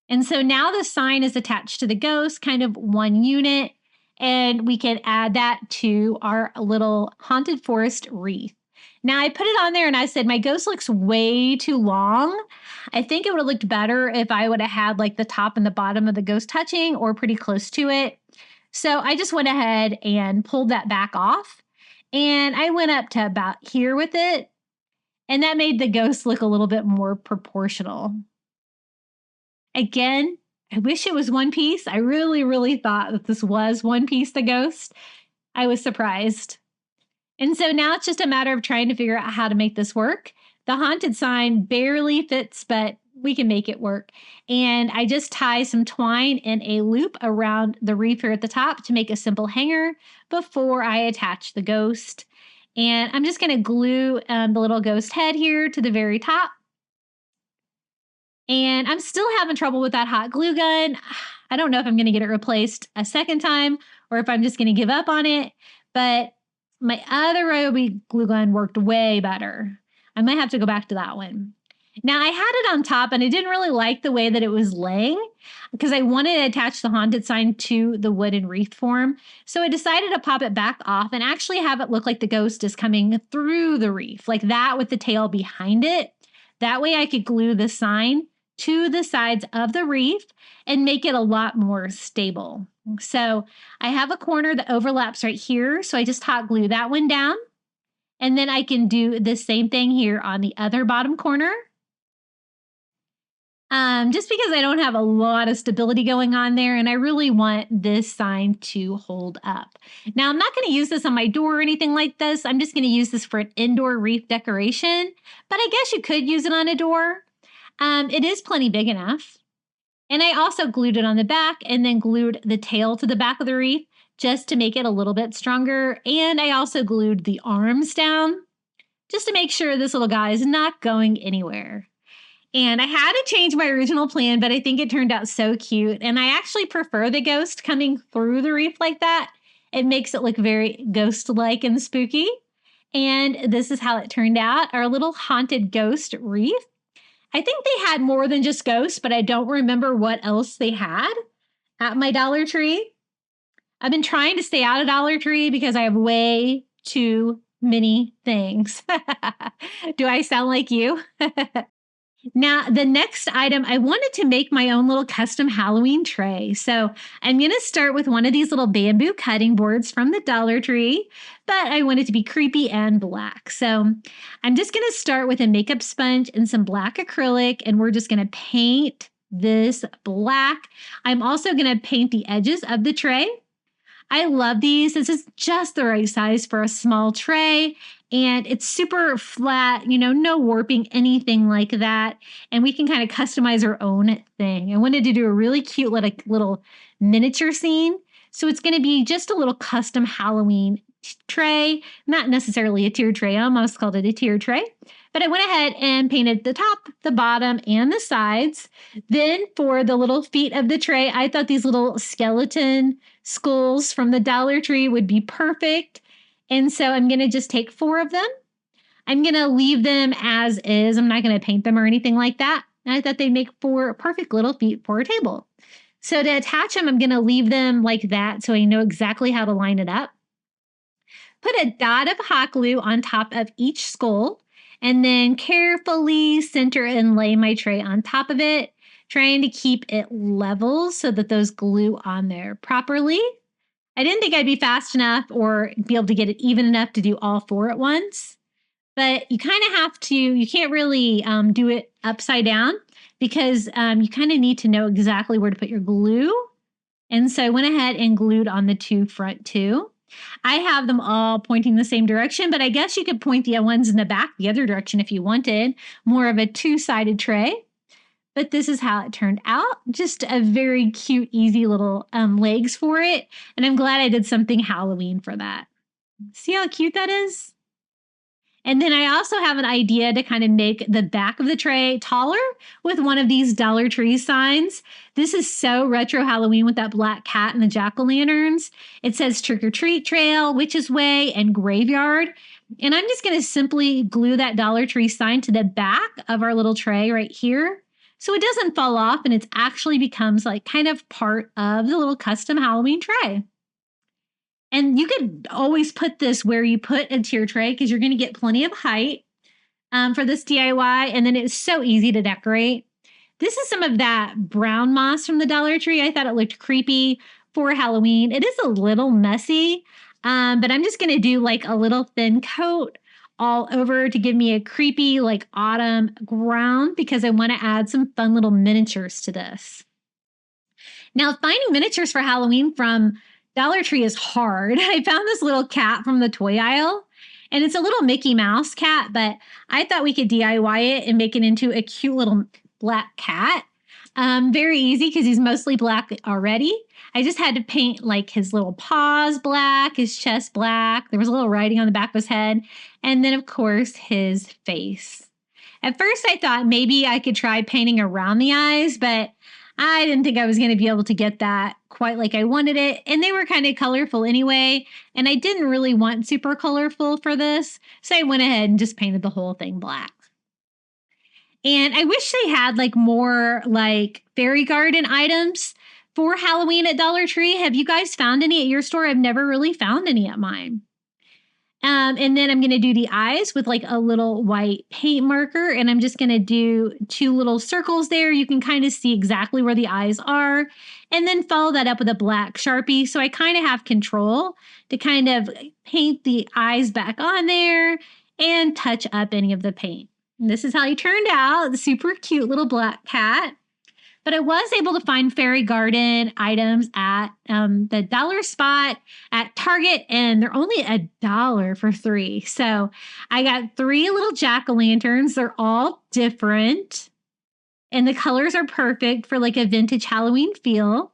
And so now the sign is attached to the ghost, kind of one unit, and we can add that to our little haunted forest wreath. Now I put it on there and I said, my ghost looks way too long. I think it would have looked better if I would have had like the top and the bottom of the ghost touching or pretty close to it. So I just went ahead and pulled that back off, and I went up to about here with it, and that made the ghost look a little bit more proportional. Again, I wish it was one piece. I really, really thought that this was one piece, the ghost. I was surprised. And so now it's just a matter of trying to figure out how to make this work. The haunted sign barely fits, but we can make it work. And I just tie some twine in a loop around the wreath here at the top to make a simple hanger before I attach the ghost. And I'm just going to glue the little ghost head here to the very top. And I'm still having trouble with that hot glue gun. I don't know if I'm going to get it replaced a second time or if I'm just going to give up on it. But my other Ryobi glue gun worked way better. I might have to go back to that one. Now I had it on top and I didn't really like the way that it was laying because I wanted to attach the haunted sign to the wooden wreath form. So I decided to pop it back off and actually have it look like the ghost is coming through the wreath, like that with the tail behind it. That way I could glue the sign to the sides of the wreath and make it a lot more stable. So I have a corner that overlaps right here. So I just hot glue that one down. And then I can do the same thing here on the other bottom corner. Just because I don't have a lot of stability going on there and I really want this sign to hold up. Now I'm not going to use this on my door or anything like this. I'm just going to use this for an indoor wreath decoration, but I guess you could use it on a door. It is plenty big enough. And I also glued it on the back and then glued the tail to the back of the wreath just to make it a little bit stronger. And I also glued the arms down just to make sure this little guy is not going anywhere. And I had to change my original plan, but I think it turned out so cute. And I actually prefer the ghost coming through the wreath like that. It makes it look very ghost-like and spooky. And this is how it turned out, our little haunted ghost wreath. I think they had more than just ghosts, but I don't remember what else they had at my Dollar Tree. I've been trying to stay out of Dollar Tree because I have way too many things. Do I sound like you? Now, the next item, I wanted to make my own little custom Halloween tray. So I'm going to start with one of these little bamboo cutting boards from the Dollar Tree, but I want it to be creepy and black. So I'm just going to start with a makeup sponge and some black acrylic, and we're just going to paint this black. I'm also going to paint the edges of the tray. I love these. This is just the right size for a small tray. And it's super flat, you know, no warping, anything like that. And we can kind of customize our own thing. I wanted to do a really cute little miniature scene. So it's going to be just a little custom Halloween tray, not necessarily a tier tray. I almost called it a tier tray. But I went ahead and painted the top, the bottom, and the sides. Then for the little feet of the tray, I thought these little skeleton skulls from the Dollar Tree would be perfect. And so I'm going to just take 4 of them. I'm going to leave them as is. I'm not going to paint them or anything like that. And I thought they'd make 4 perfect little feet for a table. So to attach them, I'm going to leave them like that so I know exactly how to line it up. Put a dot of hot glue on top of each skull and then carefully center and lay my tray on top of it, trying to keep it level so that those glue on there properly. I didn't think I'd be fast enough or be able to get it even enough to do all 4 at once. But you kind of have to, you can't really do it upside down because you kind of need to know exactly where to put your glue. And so I went ahead and glued on the 2 front too. I have them all pointing the same direction, but I guess you could point the ones in the back the other direction if you wanted. More of a 2-sided tray. But this is how it turned out. Just a very cute, easy little legs for it. And I'm glad I did something Halloween for that. See how cute that is? And then I also have an idea to kind of make the back of the tray taller with one of these Dollar Tree signs. This is so retro Halloween with that black cat and the jack-o'-lanterns. It says Trick or Treat Trail, Witch's Way, and Graveyard. And I'm just going to simply glue that Dollar Tree sign to the back of our little tray right here, so it doesn't fall off and it actually becomes like kind of part of the little custom Halloween tray. And you could always put this where you put a tier tray because you're going to get plenty of height for this DIY. And then it's so easy to decorate. This is some of that brown moss from the Dollar Tree. I thought it looked creepy for Halloween. It is a little messy, but I'm just going to do like a little thin coat all over to give me a creepy like autumn ground because I want to add some fun little miniatures to this. Now, finding miniatures for Halloween from Dollar Tree is hard. I found this little cat from the toy aisle, and it's a little Mickey Mouse cat, but I thought we could DIY it and make it into a cute little black cat. Very easy because he's mostly black already. I just had to paint like his little paws black, his chest black. There was a little writing on the back of his head, and then, of course, his face. At first, I thought maybe I could try painting around the eyes, but I didn't think I was going to be able to get that quite like I wanted it. And they were kind of colorful anyway. And I didn't really want super colorful for this. So I went ahead and just painted the whole thing black. And I wish they had like more like fairy garden items for Halloween at Dollar Tree. Have you guys found any at your store? I've never really found any at mine. And then I'm going to do the eyes with like a little white paint marker. And I'm just going to do 2 little circles there. You can kind of see exactly where the eyes are. And then follow that up with a black Sharpie. So I kind of have control to kind of paint the eyes back on there and touch up any of the paint. And this is how he turned out. The super cute little black cat. But I was able to find fairy garden items at the dollar spot at Target, and they're only $1 for 3. So I got 3 little jack-o'-lanterns. They're all different, and the colors are perfect for like a vintage Halloween feel.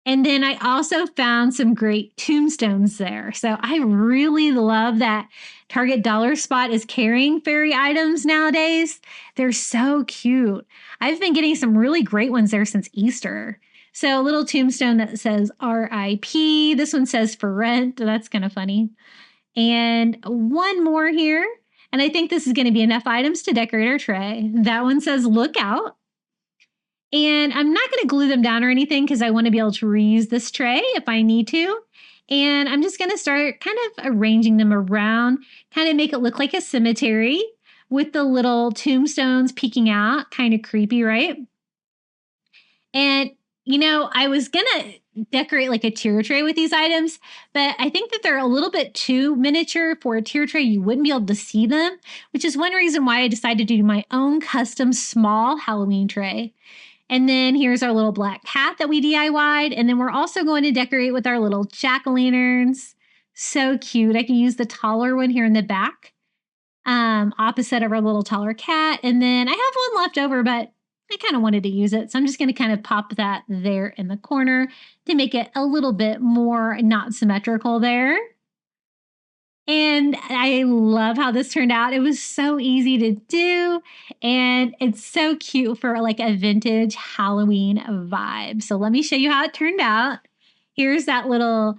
And then I also found some great tombstones there. So I really love that Target Dollar Spot is carrying fairy items nowadays. They're so cute. I've been getting some really great ones there since Easter. So a little tombstone that says R.I.P. This one says for rent. That's kind of funny. And one more here. And I think this is going to be enough items to decorate our tray. That one says look out. And I'm not going to glue them down or anything because I want to be able to reuse this tray if I need to. And I'm just going to start kind of arranging them around, kind of make it look like a cemetery with the little tombstones peeking out. Kind of creepy, right? And, you know, I was going to decorate like a tier tray with these items, but I think that they're a little bit too miniature for a tier tray. You wouldn't be able to see them, which is one reason why I decided to do my own custom small Halloween tray. And then here's our little black cat that we DIY'd. And then we're also going to decorate with our little jack-o'-lanterns. So cute. I can use the taller one here in the back, opposite of our little taller cat. And then I have one left over, but I kind of wanted to use it. So I'm just going to kind of pop that there in the corner to make it a little bit more not symmetrical there. And I love how this turned out. It was so easy to do, and it's so cute for like a vintage Halloween vibe. So let me show you how it turned out. Here's that little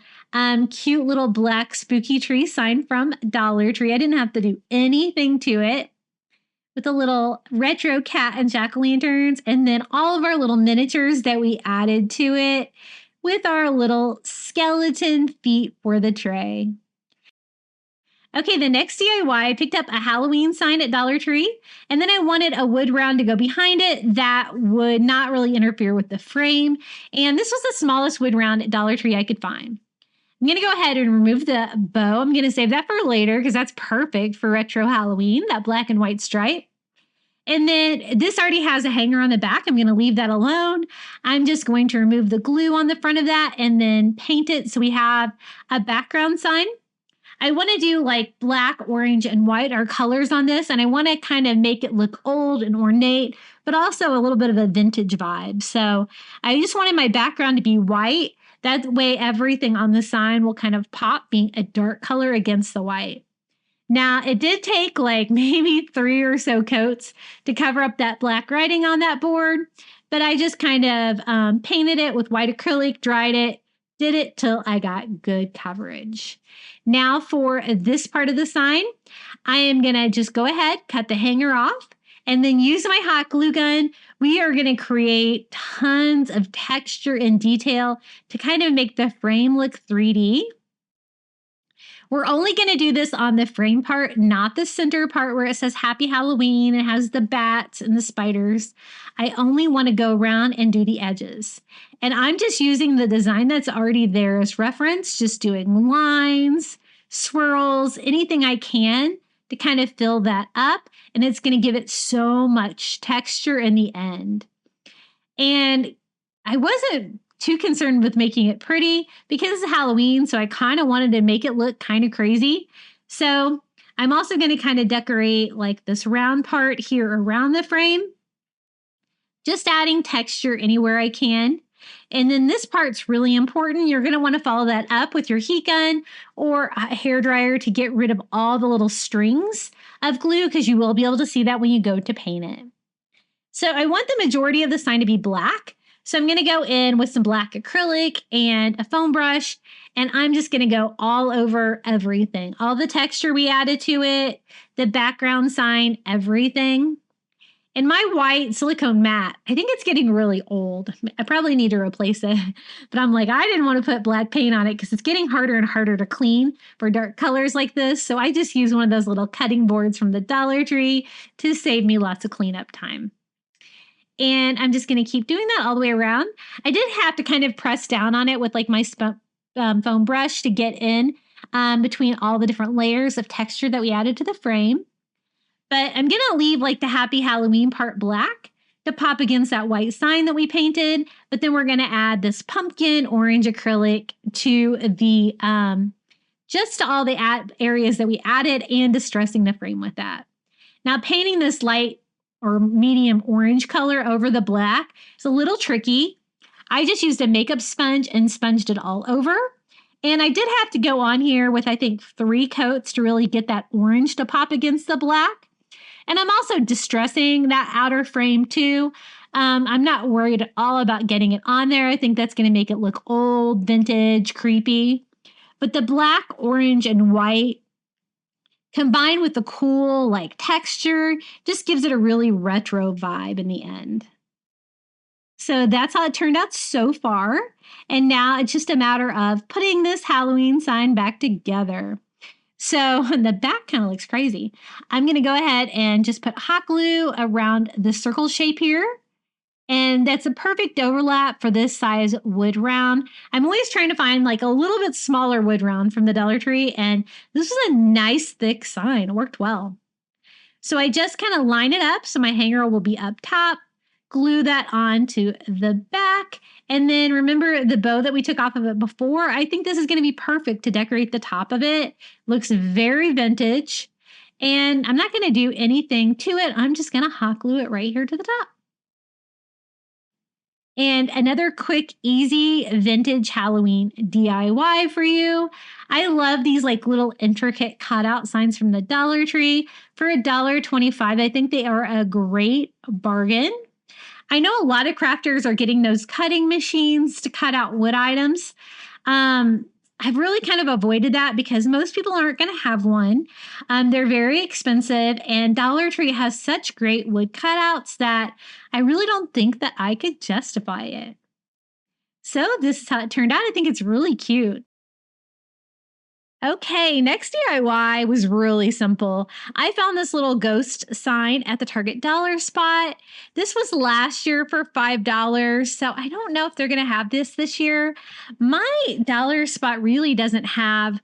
cute little black spooky tree sign from Dollar Tree. I didn't have to do anything to it, with a little retro cat and jack-o'-lanterns, and then all of our little miniatures that we added to it with our little skeleton feet for the tray. Okay, the next DIY, I picked up a Halloween sign at Dollar Tree, and then I wanted a wood round to go behind it that would not really interfere with the frame. And this was the smallest wood round at Dollar Tree I could find. I'm going to go ahead and remove the bow. I'm going to save that for later because that's perfect for retro Halloween, that black and white stripe. And then this already has a hanger on the back. I'm going to leave that alone. I'm just going to remove the glue on the front of that and then paint it so we have a background sign. I want to do like black, orange, and white are colors on this, and I want to kind of make it look old and ornate, but also a little bit of a vintage vibe. So I just wanted my background to be white. That way everything on the sign will kind of pop, being a dark color against the white. Now, it did take like maybe 3 or so coats to cover up that black writing on that board, but I just kind of painted it with white acrylic, dried it, did it till I got good coverage. Now for this part of the sign, I am going to just go ahead, cut the hanger off, and then use my hot glue gun. We are going to create tons of texture and detail to kind of make the frame look 3D. We're only going to do this on the frame part, not the center part where it says Happy Halloween and has the bats and the spiders. I only want to go around and do the edges. And I'm just using the design that's already there as reference, just doing lines, swirls, anything I can to kind of fill that up. And it's going to give it so much texture in the end. And I wasn't too concerned with making it pretty because it's Halloween, so I kind of wanted to make it look kind of crazy. So I'm also going to kind of decorate like this round part here around the frame, just adding texture anywhere I can. And then this part's really important. You're going to want to follow that up with your heat gun or a hairdryer to get rid of all the little strings of glue, because you will be able to see that when you go to paint it. So I want the majority of the sign to be black. So I'm going to go in with some black acrylic and a foam brush, and I'm just going to go all over everything. All the texture we added to it, the background sign, everything. And my white silicone mat, I think it's getting really old. I probably need to replace it. But I'm like, I didn't want to put black paint on it because it's getting harder and harder to clean for dark colors like this. So I just use one of those little cutting boards from the Dollar Tree to save me lots of cleanup time. And I'm just going to keep doing that all the way around. I did have to kind of press down on it with like my foam brush to get in between all the different layers of texture that we added to the frame. But I'm going to leave like the Happy Halloween part black to pop against that white sign that we painted. But then we're going to add this pumpkin orange acrylic to the, just to all the areas that we added and distressing the frame with that. Now painting this light or medium orange color over the black is a little tricky. I just used a makeup sponge and sponged it all over. And I did have to go on here with, I think, 3 coats to really get that orange to pop against the black. And I'm also distressing that outer frame too. I'm not worried at all about getting it on there. I think that's going to make it look old, vintage, creepy. But the black, orange, and white combined with the cool like texture just gives it a really retro vibe in the end. So that's how it turned out so far. And now it's just a matter of putting this Halloween sign back together. So the back kind of looks crazy. I'm going to go ahead and just put hot glue around the circle shape here. And that's a perfect overlap for this size wood round. I'm always trying to find like a little bit smaller wood round from the Dollar Tree. And this was a nice thick sign. It worked well. So I just kind of line it up so my hanger will be up top, glue that onto the back. And then remember the bow that we took off of it before? I think this is going to be perfect to decorate the top of it. Looks very vintage. And I'm not going to do anything to it. I'm just going to hot glue it right here to the top. And another quick, easy vintage Halloween DIY for you. I love these like little intricate cutout signs from the Dollar Tree for $1.25. I think they are a great bargain. I know a lot of crafters are getting those cutting machines to cut out wood items. I've really kind of avoided that because most people aren't going to have one. They're very expensive, and Dollar Tree has such great wood cutouts that I really don't think that I could justify it. So this is how it turned out. I think it's really cute. Okay, next DIY was really simple. I found this little ghost sign at the Target dollar spot. This was last year for $5, so I don't know if they're going to have this year. My dollar spot really doesn't have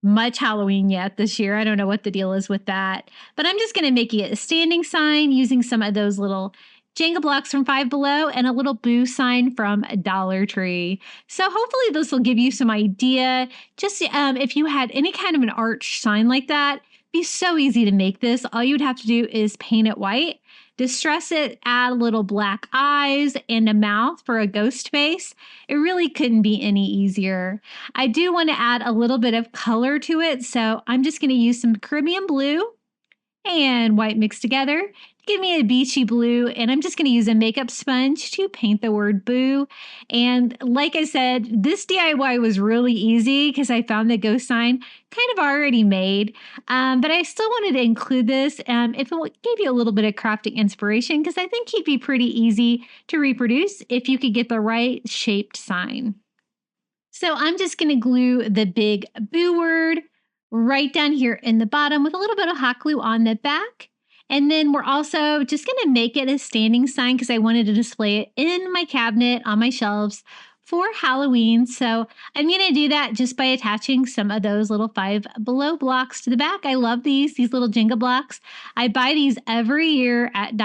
much Halloween yet this year. I don't know what the deal is with that, but I'm just going to make it a standing sign using some of those little Jenga blocks from Five Below and a little boo sign from Dollar Tree. So hopefully this will give you some idea. Just if you had any kind of an arch sign like that, it'd be so easy to make this. All you would have to do is paint it white, distress it, add little black eyes and a mouth for a ghost face. It really couldn't be any easier. I do want to add a little bit of color to it, so I'm just going to use some Caribbean blue and white mixed together to give me a beachy blue, and I'm just going to use a makeup sponge to paint the word boo. And like I said, this DIY was really easy because I found the ghost sign kind of already made, but I still wanted to include this if it gave you a little bit of crafting inspiration, because I think he'd be pretty easy to reproduce if you could get the right shaped sign. So I'm just going to glue the big boo word right down here in the bottom with a little bit of hot glue on the back. And then we're also just going to make it a standing sign because I wanted to display it in my cabinet on my shelves for Halloween. So I'm going to do that just by attaching some of those little Five Below blocks to the back. I love these little Jenga blocks. I buy these every year at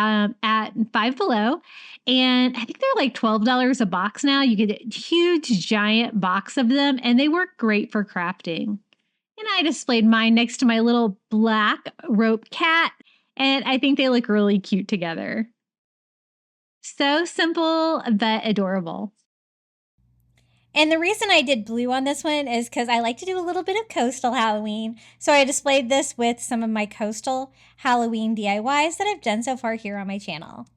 Five Below. And I think they're like $12 a box now. You get a huge, giant box of them, and they work great for crafting. And I displayed mine next to my little black rope cat, and I think they look really cute together. So simple, but adorable. And the reason I did blue on this one is because I like to do a little bit of coastal Halloween. So I displayed this with some of my coastal Halloween DIYs that I've done so far here on my channel.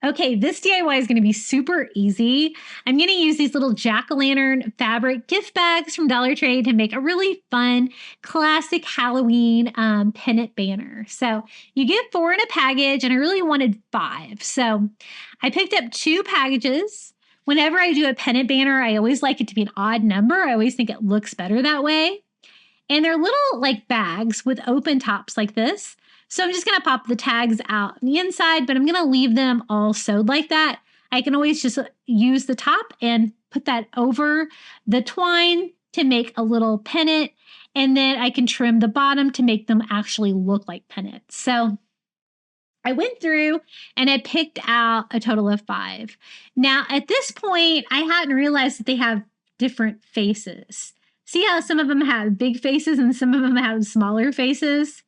Okay, this DIY is going to be super easy. I'm going to use these little jack-o'-lantern fabric gift bags from Dollar Tree to make a really fun, classic Halloween pennant banner. So you get 4 in a package, and I really wanted 5. So I picked up 2 packages. Whenever I do a pennant banner, I always like it to be an odd number. I always think it looks better that way. And they're little like bags with open tops like this. So I'm just going to pop the tags out on the inside, but I'm going to leave them all sewed like that. I can always just use the top and put that over the twine to make a little pennant. And then I can trim the bottom to make them actually look like pennants. So I went through and I picked out a total of 5. Now, at this point, I hadn't realized that they have different faces. See how some of them have big faces and some of them have smaller faces?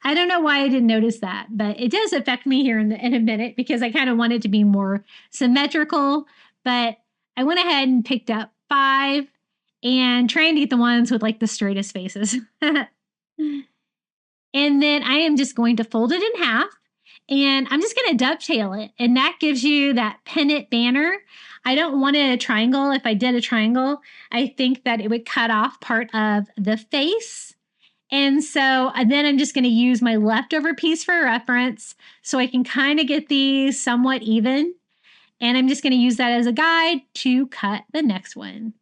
I don't know why I didn't notice that, but it does affect me here in a minute because I kind of want it to be more symmetrical. But I went ahead and picked up 5 and trying to get the ones with like the straightest faces. And then I am just going to fold it in half, and I'm just going to dovetail it. And that gives you that pennant banner. I don't want a triangle. If I did a triangle, I think that it would cut off part of the face. And so then I'm just going to use my leftover piece for reference so I can kind of get these somewhat even. And I'm just going to use that as a guide to cut the next one.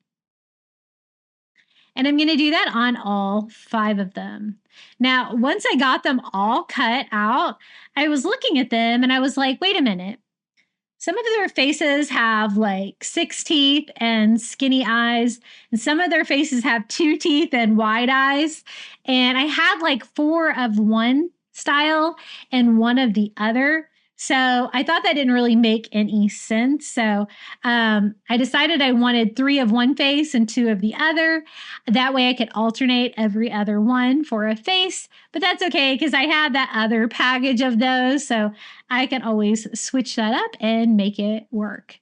And I'm going to do that on all 5 of them. Now, once I got them all cut out, I was looking at them and I was like, wait a minute. Some of their faces have like 6 teeth and skinny eyes, and some of their faces have 2 teeth and wide eyes. And I had like 4 of one style and 1 of the other. So I thought that didn't really make any sense. So I decided I wanted 3 of one face and 2 of the other. That way I could alternate every other one for a face. But that's okay because I had that other package of those. So I can always switch that up and make it work.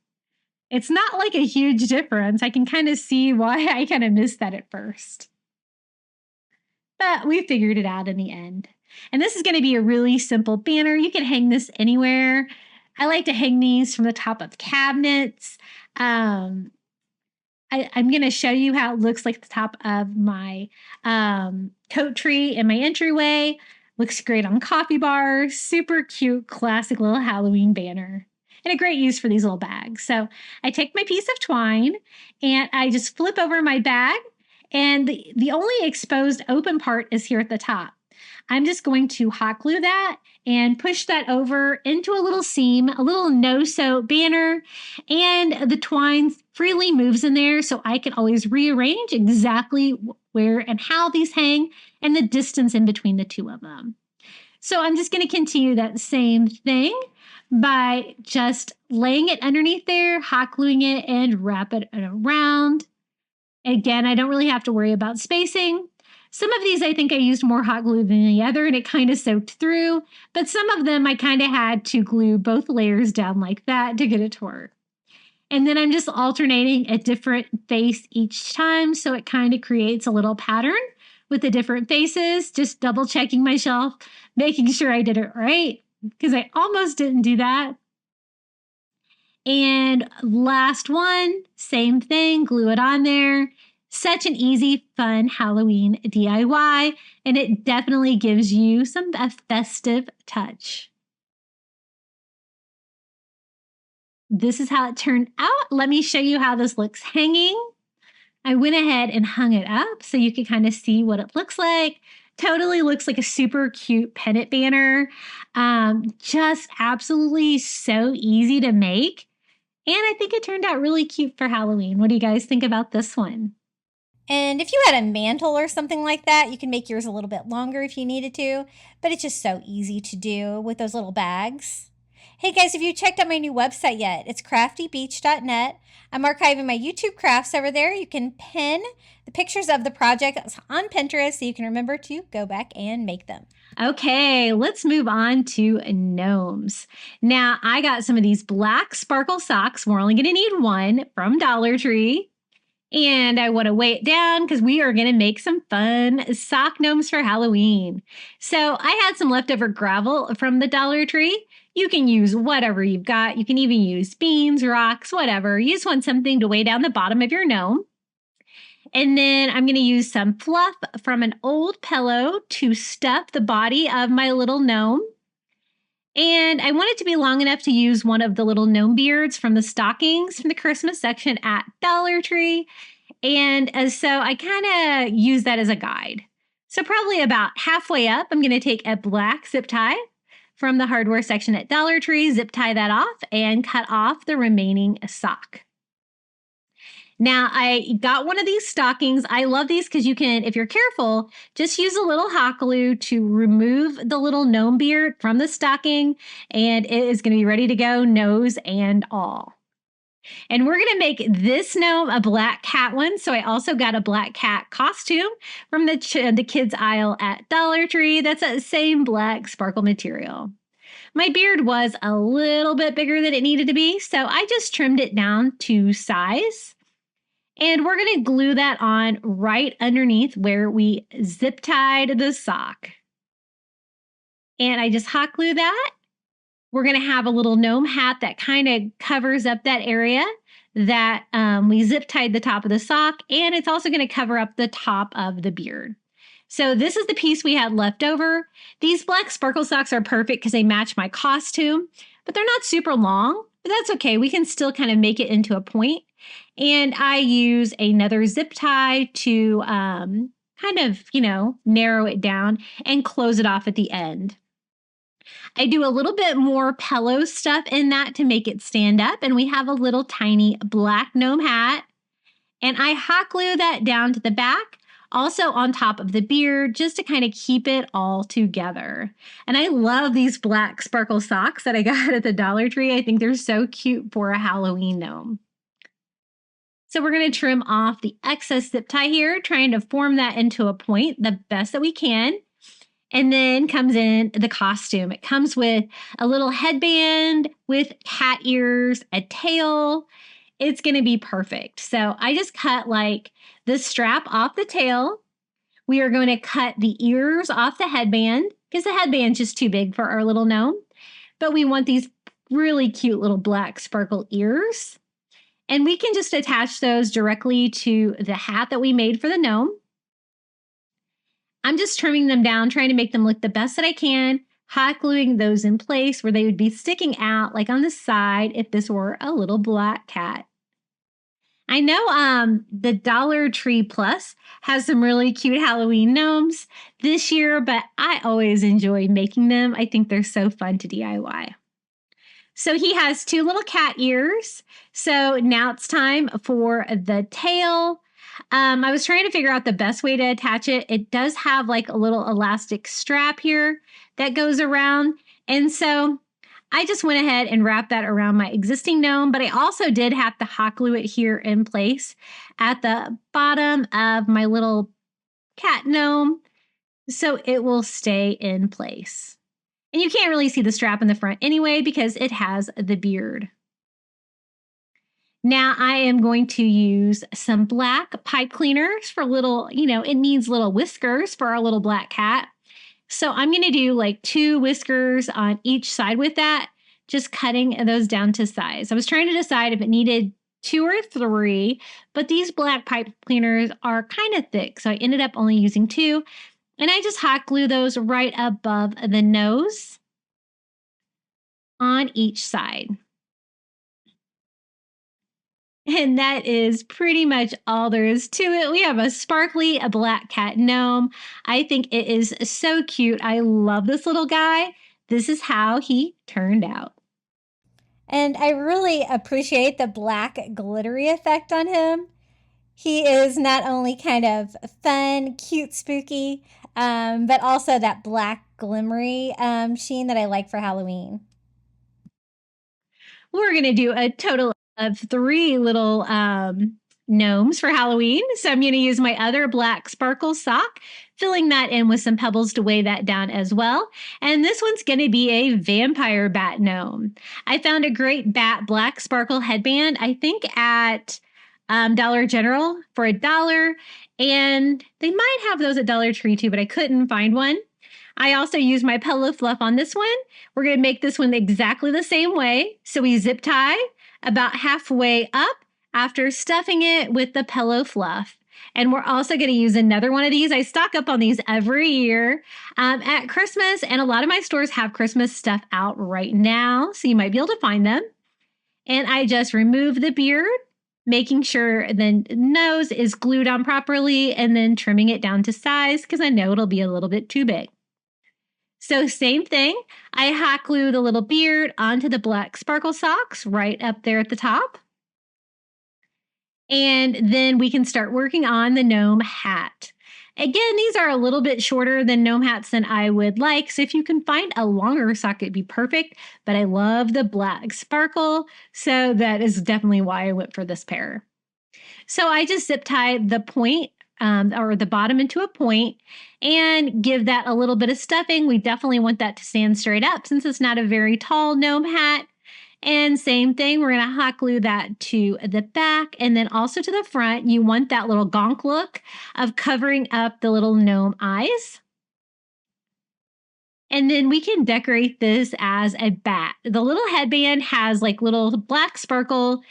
It's not like a huge difference. I can kind of see why I kind of missed that at first. But we figured it out in the end. And this is going to be a really simple banner. You can hang this anywhere. I like to hang these from the top of cabinets. I'm going to show you how it looks like the top of my coat tree in my entryway. Looks great on coffee bars. Super cute, classic little Halloween banner. And a great use for these little bags. So I take my piece of twine and I just flip over my bag. And the only exposed open part is here at the top. I'm just going to hot glue that and push that over into a little seam, a little no-sew banner, and the twine freely moves in there so I can always rearrange exactly where and how these hang and the distance in between the 2 of them. So I'm just going to continue that same thing by just laying it underneath there, hot gluing it, and wrap it around. Again, I don't really have to worry about spacing. Some of these I think I used more hot glue than the other and it kind of soaked through, but some of them I kind of had to glue both layers down like that to get it to work. And then I'm just alternating a different face each time so it kind of creates a little pattern with the different faces, just double checking myself, making sure I did it right because I almost didn't do that. And last one, same thing, glue it on there. Such an easy, fun Halloween DIY, and it definitely gives you a festive touch. This is how it turned out. Let me show you how this looks hanging. I went ahead and hung it up so you can kind of see what it looks like. Totally looks like a super cute pennant banner. Just absolutely so easy to make. And I think it turned out really cute for Halloween. What do you guys think about this one? And if you had a mantle or something like that, you can make yours a little bit longer if you needed to, but it's just so easy to do with those little bags. Hey guys, if you checked out my new website yet, it's craftybeach.net. I'm archiving my YouTube crafts over there. You can pin the pictures of the project that's on Pinterest so you can remember to go back and make them. Okay, let's move on to gnomes. Now, I got some of these black sparkle socks. We're only going to need one from Dollar Tree. And I want to weigh it down because we are going to make some fun sock gnomes for Halloween. So I had some leftover gravel from the Dollar Tree. You can use whatever you've got. You can even use beans, rocks, whatever. You just want something to weigh down the bottom of your gnome. And then I'm going to use some fluff from an old pillow to stuff the body of my little gnome. And I want it to be long enough to use one of the little gnome beards from the stockings from the Christmas section at Dollar Tree. And so I kind of use that as a guide. So probably about halfway up, I'm going to take a black zip tie from the hardware section at Dollar Tree, zip tie that off, and cut off the remaining sock. Now, I got one of these stockings. I love these because you can, if you're careful, just use a little hot glue to remove the little gnome beard from the stocking, and it is going to be ready to go, nose and all. And we're going to make this gnome a black cat one, so I also got a black cat costume from the kids aisle at Dollar Tree. That's that same black sparkle material. My beard was a little bit bigger than it needed to be, so I just trimmed it down to size. And we're going to glue that on right underneath where we zip tied the sock. And I just hot glue that. We're going to have a little gnome hat that kind of covers up that area that we zip tied the top of the sock. And it's also going to cover up the top of the beard. So this is the piece we had left over. These black sparkle socks are perfect because they match my costume, but they're not super long. But that's okay. We can still kind of make it into a point. And I use another zip tie to kind of, narrow it down and close it off at the end. I do a little bit more pillow stuff in that to make it stand up. And we have a little tiny black gnome hat. And I hot glue that down to the back Also on top of the beard, just to kind of keep it all together. And I love these black sparkle socks that I got at the Dollar Tree. I think they're so cute for a Halloween gnome. So we're going to trim off the excess zip tie here, trying to form that into a point the best that we can. And then comes in the costume. It comes with a little headband with cat ears, a tail. It's going to be perfect. So I just cut like the strap off the tail. We are going to cut the ears off the headband because the headband's just too big for our little gnome. But we want these really cute little black sparkle ears. And we can just attach those directly to the hat that we made for the gnome. I'm just trimming them down, trying to make them look the best that I can, hot gluing those in place where they would be sticking out like on the side if this were a little black cat. I know the Dollar Tree Plus has some really cute Halloween gnomes this year, but I always enjoy making them. I think they're so fun to DIY. So he has two little cat ears. So now it's time for the tail. I was trying to figure out the best way to attach it. It does have like a little elastic strap here that goes around. And so I just went ahead and wrapped that around my existing gnome, but I also did have to hot glue it here in place at the bottom of my little cat gnome so it will stay in place. And you can't really see the strap in the front anyway because it has the beard. Now I am going to use some black pipe cleaners for little, it needs little whiskers for our little black cat. So I'm going to do like 2 whiskers on each side with that, just cutting those down to size. I was trying to decide if it needed 2 or 3, but these black pipe cleaners are kind of thick. So I ended up only using 2. And I just hot glue those right above the nose on each side. And that is pretty much all there is to it. We have a black cat gnome. I think it is so cute. I love this little guy. This is how he turned out. And I really appreciate the black glittery effect on him. He is not only kind of fun, cute, spooky, but also that black glimmery sheen that I like for Halloween. We're going to do a total of 3 little gnomes for Halloween. So I'm going to use my other black sparkle sock, filling that in with some pebbles to weigh that down as well. And this one's going to be a vampire bat gnome. I found a great bat black sparkle headband, I think at Dollar General for $1. And they might have those at Dollar Tree too, but I couldn't find one. I also used my pillow fluff on this one. We're going to make this one exactly the same way. So we zip tie about halfway up after stuffing it with the pillow fluff. And we're also going to use another one of these. I stock up on these every year at Christmas, and a lot of my stores have Christmas stuff out right now, so you might be able to find them. And I just remove the beard, making sure the nose is glued on properly, and then trimming it down to size because I know it'll be a little bit too big. So same thing, I hot glue the little beard onto the black sparkle socks right up there at the top. And then we can start working on the gnome hat. Again, these are a little bit shorter than gnome hats than I would like. So if you can find a longer sock, it'd be perfect. But I love the black sparkle. So that is definitely why I went for this pair. So I just zip tied the point or the bottom into a point and give that a little bit of stuffing. We definitely want that to stand straight up since it's not a very tall gnome hat. And same thing, we're going to hot glue that to the back and then also to the front. You want that little gonk look of covering up the little gnome eyes. And then we can decorate this as a bat. The little headband has like little black sparkle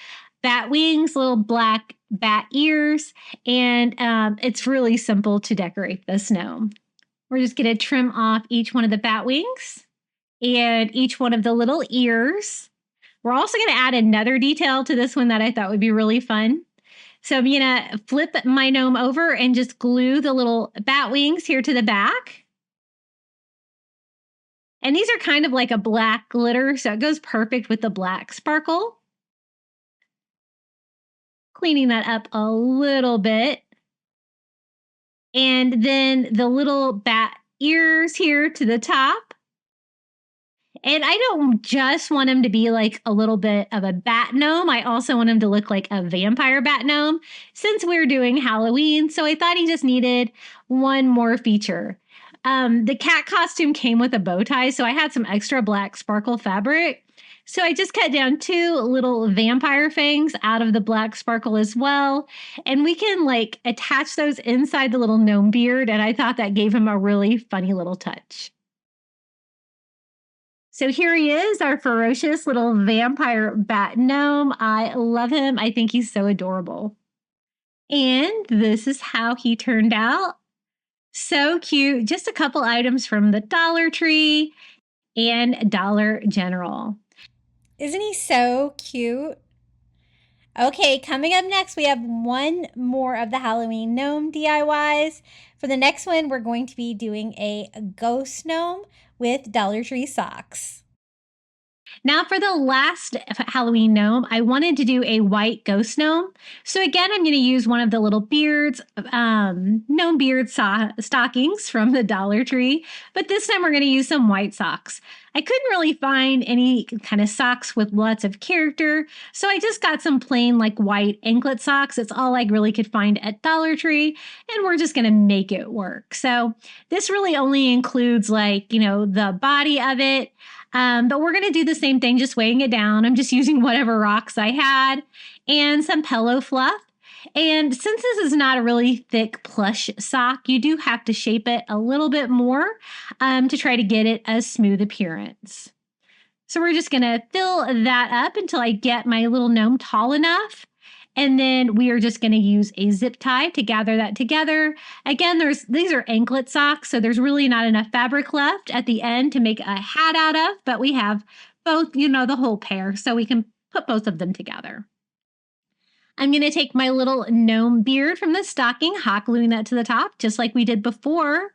bat wings, little black bat ears, and it's really simple to decorate this gnome. We're just going to trim off each one of the bat wings and each one of the little ears. We're also going to add another detail to this one that I thought would be really fun. So I'm going to flip my gnome over and just glue the little bat wings here to the back. And these are kind of like a black glitter, so it goes perfect with the black sparkle. Cleaning that up a little bit. And then the little bat ears here to the top. And I don't just want him to be like a little bit of a bat gnome. I also want him to look like a vampire bat gnome since we're doing Halloween. So I thought he just needed one more feature. The cat costume came with a bow tie, so I had some extra black sparkle fabric. So I just cut down 2 little vampire fangs out of the black sparkle as well. And we can like attach those inside the little gnome beard. And I thought that gave him a really funny little touch. So here he is, our ferocious little vampire bat gnome. I love him. I think he's so adorable. And this is how he turned out. So cute. Just a couple items from the Dollar Tree and Dollar General. Isn't he so cute? Okay, coming up next, we have one more of the Halloween gnome DIYs. For the next one, we're going to be doing a ghost gnome with Dollar Tree socks. Now for the last Halloween gnome, I wanted to do a white ghost gnome. So again, I'm going to use one of the little beards, gnome beard stockings from the Dollar Tree. But this time we're going to use some white socks. I couldn't really find any kind of socks with lots of character. So I just got some plain like white anklet socks. It's all I really could find at Dollar Tree. And we're just going to make it work. So this really only includes like, the body of it. But we're going to do the same thing, just weighing it down. I'm just using whatever rocks I had and some pillow fluff. And since this is not a really thick plush sock, you do have to shape it a little bit more to try to get it a smooth appearance. So we're just going to fill that up until I get my little gnome tall enough. And then we are just going to use a zip tie to gather that together. Again, these are anklet socks, so there's really not enough fabric left at the end to make a hat out of, but we have both, the whole pair, so we can put both of them together. I'm going to take my little gnome beard from the stocking, hot gluing that to the top, just like we did before,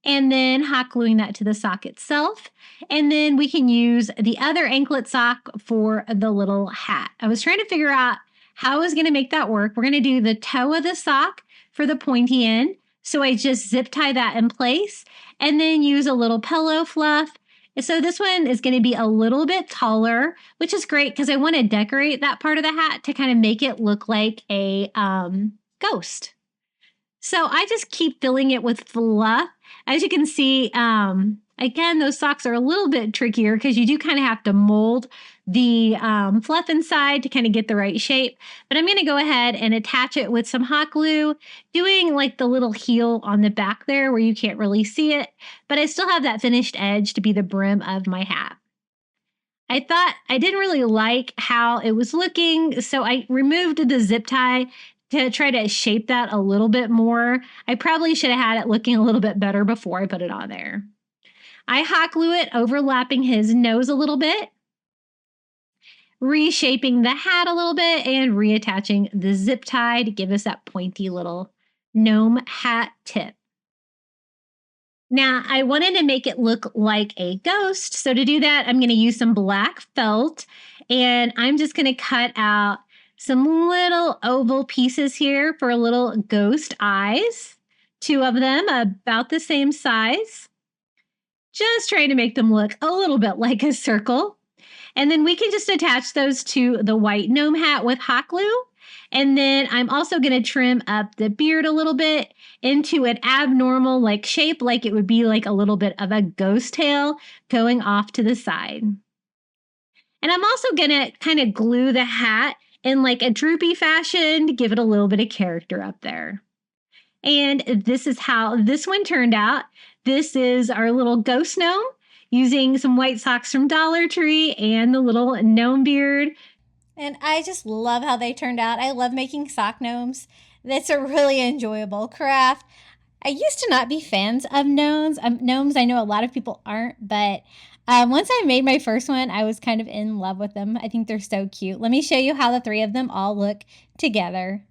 and then hot gluing that to the sock itself. And then we can use the other anklet sock for the little hat. I was trying to figure out how I was going to make that work. We're going to do the toe of the sock for the pointy end. So I just zip tie that in place and then use a little pillow fluff. So this one is going to be a little bit taller, which is great because I want to decorate that part of the hat to kind of make it look like a ghost. So I just keep filling it with fluff. As you can see, again, those socks are a little bit trickier because you do kind of have to mold the fluff inside to kind of get the right shape. But I'm going to go ahead and attach it with some hot glue, doing like the little heel on the back there where you can't really see it. But I still have that finished edge to be the brim of my hat. I thought I didn't really like how it was looking, so I removed the zip tie to try to shape that a little bit more. I probably should have had it looking a little bit better before I put it on there. I hot glue it, overlapping his nose a little bit, reshaping the hat a little bit, and reattaching the zip tie to give us that pointy little gnome hat tip. Now, I wanted to make it look like a ghost, so to do that, I'm going to use some black felt, and I'm just going to cut out some little oval pieces here for little ghost eyes, 2 of them about the same size. Just trying to make them look a little bit like a circle. And then we can just attach those to the white gnome hat with hot glue. And then I'm also going to trim up the beard a little bit into an abnormal like shape, like it would be like a little bit of a ghost tail going off to the side. And I'm also going to kind of glue the hat in like a droopy fashion to give it a little bit of character up there. And this is how this one turned out. This is our little ghost gnome using some white socks from Dollar Tree and the little gnome beard. And I just love how they turned out. I love making sock gnomes. That's a really enjoyable craft. I used to not be fans of gnomes. I know a lot of people aren't, but once I made my first one, I was kind of in love with them. I think they're so cute. Let me show you how the 3 of them all look together.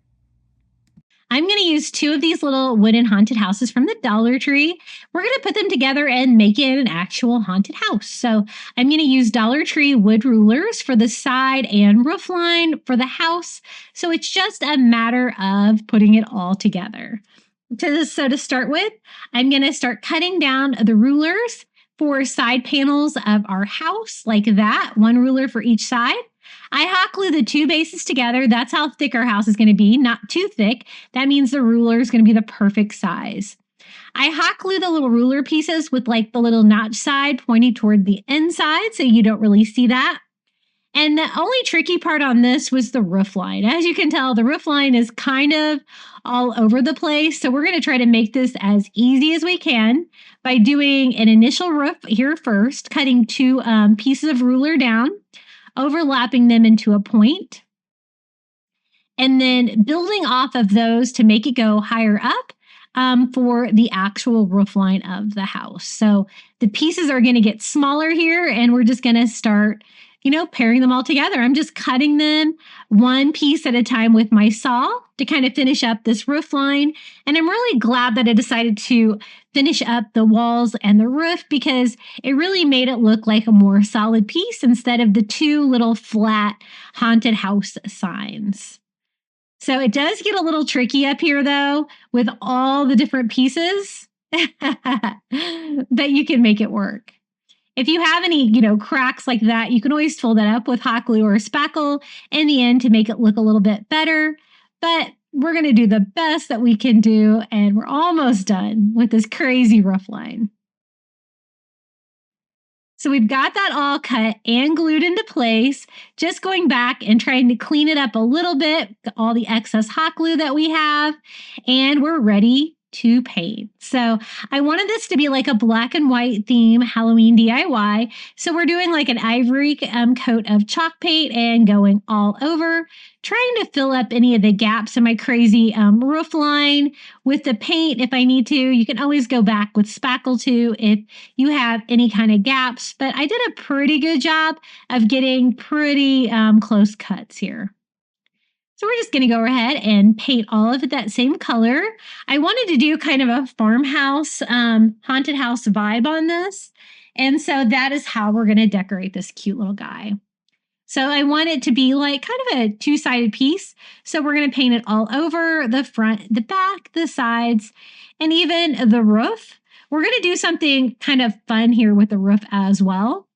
I'm going to use 2 of these little wooden haunted houses from the Dollar Tree. We're going to put them together and make it an actual haunted house. So I'm going to use Dollar Tree wood rulers for the side and roof line for the house. So it's just a matter of putting it all together. So to start with, I'm going to start cutting down the rulers for side panels of our house like that, one ruler for each side. I hot glue the two bases together. That's how thick our house is going to be, not too thick. That means the ruler is going to be the perfect size. I hot glue the little ruler pieces with like the little notch side pointing toward the inside so you don't really see that. And the only tricky part on this was the roof line. As you can tell, the roof line is kind of all over the place. So we're going to try to make this as easy as we can by doing an initial roof here first, cutting two pieces of ruler down, overlapping them into a point, and then building off of those to make it go higher up for the actual roof line of the house. So the pieces are going to get smaller here, and we're just going to start pairing them all together. I'm just cutting them one piece at a time with my saw to kind of finish up this roof line. And I'm really glad that I decided to finish up the walls and the roof because it really made it look like a more solid piece instead of the two little flat haunted house signs. So it does get a little tricky up here though, with all the different pieces, but you can make it work. If you have any, cracks like that, you can always fill that up with hot glue or a spackle in the end to make it look a little bit better. But we're going to do the best that we can do, and we're almost done with this crazy roof line. So we've got that all cut and glued into place, just going back and trying to clean it up a little bit, all the excess hot glue that we have, and we're ready to paint. So I wanted this to be like a black and white theme Halloween DIY. So we're doing like an ivory coat of chalk paint and going all over, trying to fill up any of the gaps in my crazy roof line with the paint if I need to. You can always go back with spackle too if you have any kind of gaps, but I did a pretty good job of getting pretty close cuts here. So we're just going to go ahead and paint all of it that same color. I wanted to do kind of a farmhouse, haunted house vibe on this. And so that is how we're going to decorate this cute little guy. So I want it to be like kind of a two-sided piece. So we're going to paint it all over the front, the back, the sides, and even the roof. We're going to do something kind of fun here with the roof as well.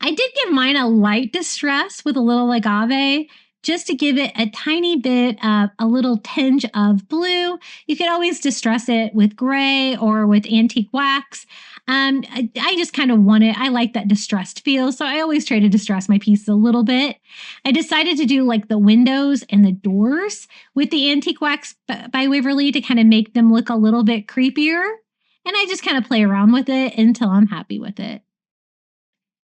I did give mine a light distress with a little agave, just to give it a tiny bit of a little tinge of blue. You could always distress it with gray or with antique wax. I just kind of want it. I like that distressed feel, so I always try to distress my pieces a little bit. I decided to do like the windows and the doors with the antique wax by Waverly to kind of make them look a little bit creepier. And I just kind of play around with it until I'm happy with it.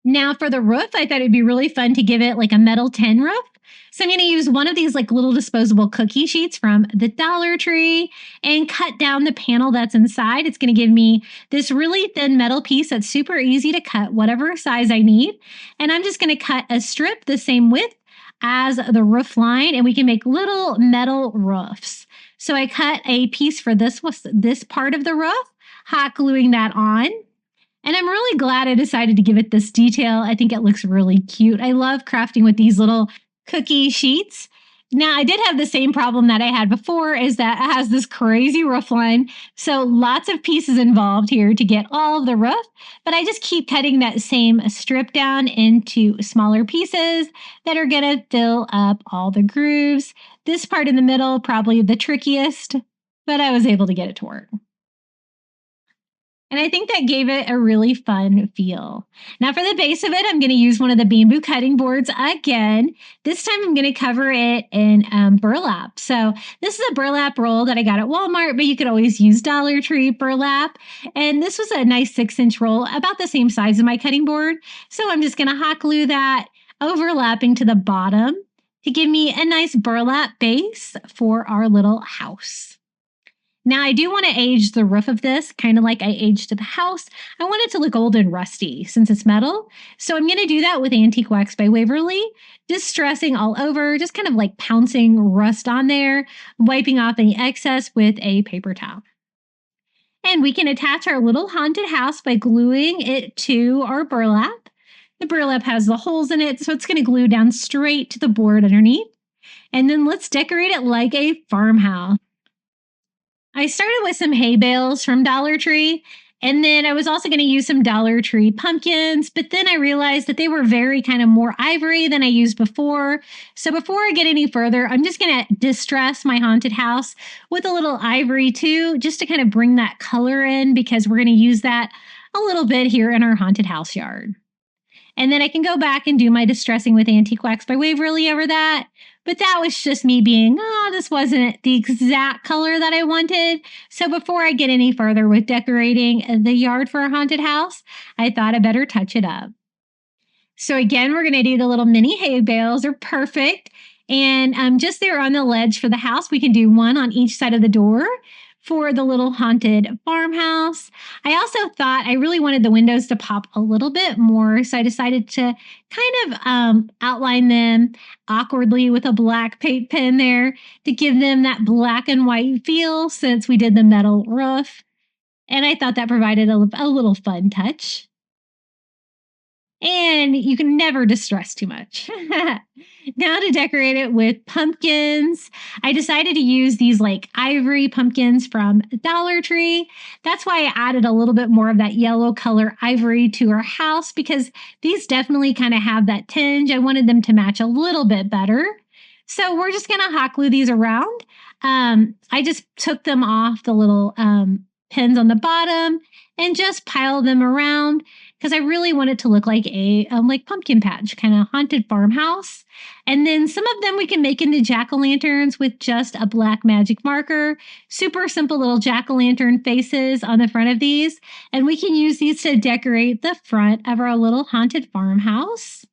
Now for the roof, I thought it'd be really fun to give it like a metal tin roof. So I'm going to use one of these like little disposable cookie sheets from the Dollar Tree and cut down the panel that's inside. It's going to give me this really thin metal piece that's super easy to cut whatever size I need. And I'm just going to cut a strip the same width as the roof line, and we can make little metal roofs. So I cut a piece for this part of the roof, hot gluing that on. And I'm really glad I decided to give it this detail. I think it looks really cute. I love crafting with these little cookie sheets. Now, I did have the same problem that I had before, is that it has this crazy roof line. So lots of pieces involved here to get all of the roof. But I just keep cutting that same strip down into smaller pieces that are going to fill up all the grooves. This part in the middle, probably the trickiest, but I was able to get it to work. And I think that gave it a really fun feel. Now for the base of it, I'm going to use one of the bamboo cutting boards again. This time I'm going to cover it in burlap. So this is a burlap roll that I got at Walmart, but you could always use Dollar Tree burlap. And this was a nice 6-inch roll, about the same size as my cutting board. So I'm just going to hot glue that overlapping to the bottom to give me a nice burlap base for our little house. Now, I do want to age the roof of this, kind of like I aged the house. I want it to look old and rusty since it's metal. So I'm going to do that with Antique Wax by Waverly, distressing all over, just kind of like pouncing rust on there, wiping off any excess with a paper towel. And we can attach our little haunted house by gluing it to our burlap. The burlap has the holes in it, so it's going to glue down straight to the board underneath. And then let's decorate it like a farmhouse. I started with some hay bales from Dollar Tree, and then I was also going to use some Dollar Tree pumpkins, but then I realized that they were very kind of more ivory than I used before. So before I get any further, I'm just going to distress my haunted house with a little ivory too, just to kind of bring that color in, because we're going to use that a little bit here in our haunted house yard. And then I can go back and do my distressing with Antique Wax by Waverly over that. But that was just me being, this wasn't the exact color that I wanted. So before I get any further with decorating the yard for a haunted house, I thought I better touch it up. So again, we're going to do the little mini hay bales. They're perfect. And just there on the ledge for the house, we can do one on each side of the door for the little haunted farmhouse. I also thought I really wanted the windows to pop a little bit more, so I decided to kind of outline them awkwardly with a black paint pen there to give them that black and white feel, since we did the metal roof. And I thought that provided a little fun touch. And you can never distress too much. Now to decorate it with pumpkins, I decided to use these like ivory pumpkins from Dollar Tree. That's why I added a little bit more of that yellow color ivory to our house, because these definitely kind of have that tinge. I wanted them to match a little bit better. So we're just going to hot glue these around. I just took them off the little pins on the bottom and just piled them around, because I really want it to look like a like pumpkin patch, kind of haunted farmhouse. And then some of them we can make into jack-o'-lanterns with just a black magic marker. Super simple little jack-o'-lantern faces on the front of these. And we can use these to decorate the front of our little haunted farmhouse.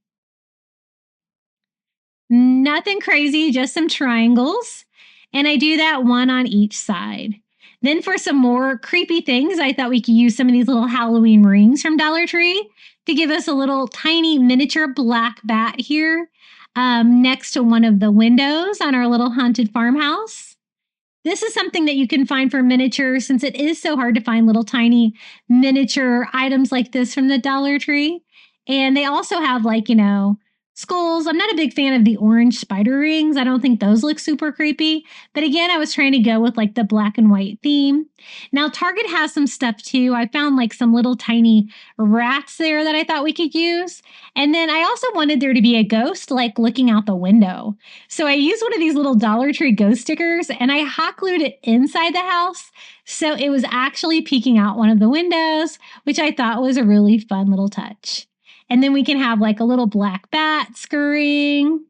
Nothing crazy, just some triangles. And I do that one on each side. Then for some more creepy things, I thought we could use some of these little Halloween rings from Dollar Tree to give us a little tiny miniature black bat here next to one of the windows on our little haunted farmhouse. This is something that you can find for miniature, since it is so hard to find little tiny miniature items like this from the Dollar Tree. And they also have skulls. I'm not a big fan of the orange spider rings. I don't think those look super creepy. But again, I was trying to go with the black and white theme. Now, Target has some stuff too. I found some little tiny rats there that I thought we could use. And then I also wanted there to be a ghost looking out the window. So I used one of these little Dollar Tree ghost stickers and I hot glued it inside the house. So it was actually peeking out one of the windows, which I thought was a really fun little touch. And then we can have a little black bat scurrying.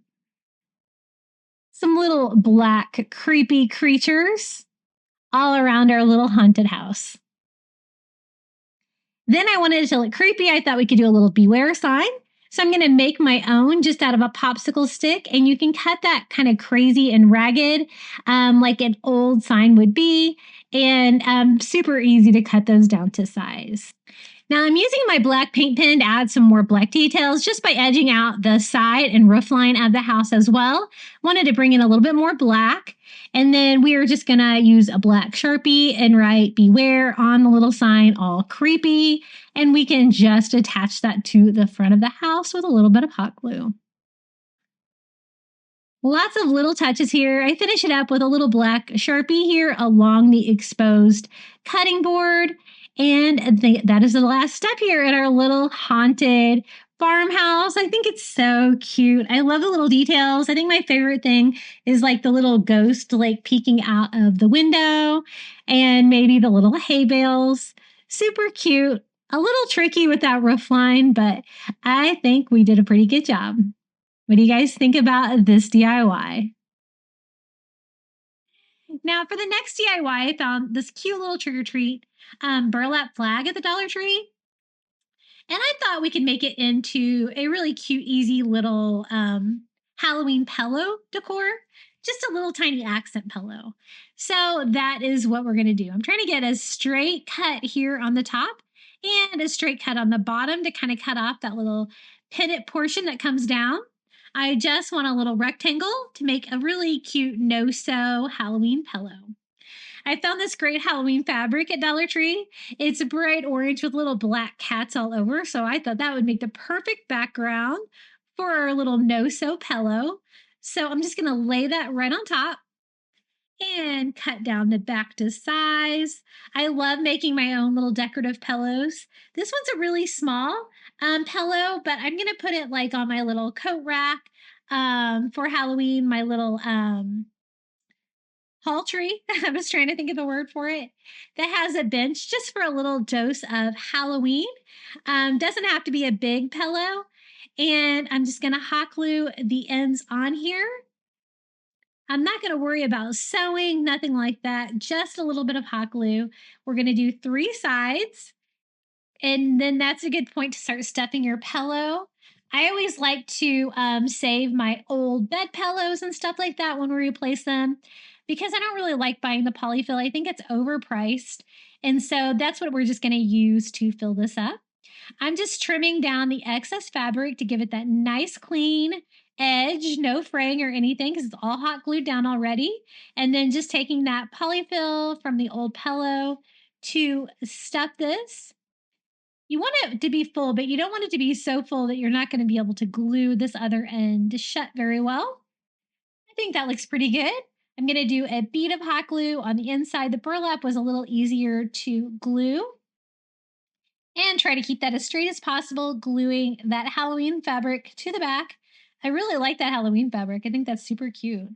Some little black creepy creatures all around our little haunted house. Then I wanted it to look creepy. I thought we could do a little beware sign. So I'm going to make my own just out of a popsicle stick. And you can cut that kind of crazy and ragged like an old sign would be. And super easy to cut those down to size. Now I'm using my black paint pen to add some more black details just by edging out the side and roof line of the house as well. Wanted to bring in a little bit more black. And then we are just going to use a black Sharpie and write beware on the little sign, all creepy. And we can just attach that to the front of the house with a little bit of hot glue. Lots of little touches here. I finish it up with a little black Sharpie here along the exposed cutting board. And that is the last step here at our little haunted farmhouse. I think it's so cute. I love the little details. I think my favorite thing is the little ghost peeking out of the window, and maybe the little hay bales. Super cute. A little tricky with that roof line, but I think we did a pretty good job. What do you guys think about this DIY? Now for the next DIY, I found this cute little trick-or-treat burlap flag at the Dollar Tree. And I thought we could make it into a really cute, easy little Halloween pillow decor. Just a little tiny accent pillow. So that is what we're going to do. I'm trying to get a straight cut here on the top and a straight cut on the bottom to kind of cut off that little pennant portion that comes down. I just want a little rectangle to make a really cute no-sew Halloween pillow. I found this great Halloween fabric at Dollar Tree. It's bright orange with little black cats all over, so I thought that would make the perfect background for our little no-sew pillow. So I'm just going to lay that right on top. and cut down the back to size. I love making my own little decorative pillows. This one's a really small pillow, but I'm going to put it like on my little coat rack for Halloween, my little hall tree. I was trying to think of the word for it. That has a bench just for a little dose of Halloween. Doesn't have to be a big pillow. And I'm just going to hot glue the ends on here. I'm not going to worry about sewing, nothing like that. Just a little bit of hot glue. We're going to do 3 sides. And then that's a good point to start stuffing your pillow. I always like to save my old bed pillows and stuff like that when we replace them because I don't really like buying the polyfill. I think it's overpriced. And so that's what we're just going to use to fill this up. I'm just trimming down the excess fabric to give it that nice clean edge, no fraying or anything because it's all hot glued down already. And then just taking that polyfill from the old pillow to stuff this. You want it to be full, but you don't want it to be so full that you're not going to be able to glue this other end shut very well. I think that looks pretty good. I'm going to do a bead of hot glue on the inside. The burlap was a little easier to glue. And try to keep that as straight as possible, gluing that Halloween fabric to the back. I really like that Halloween fabric. I think that's super cute.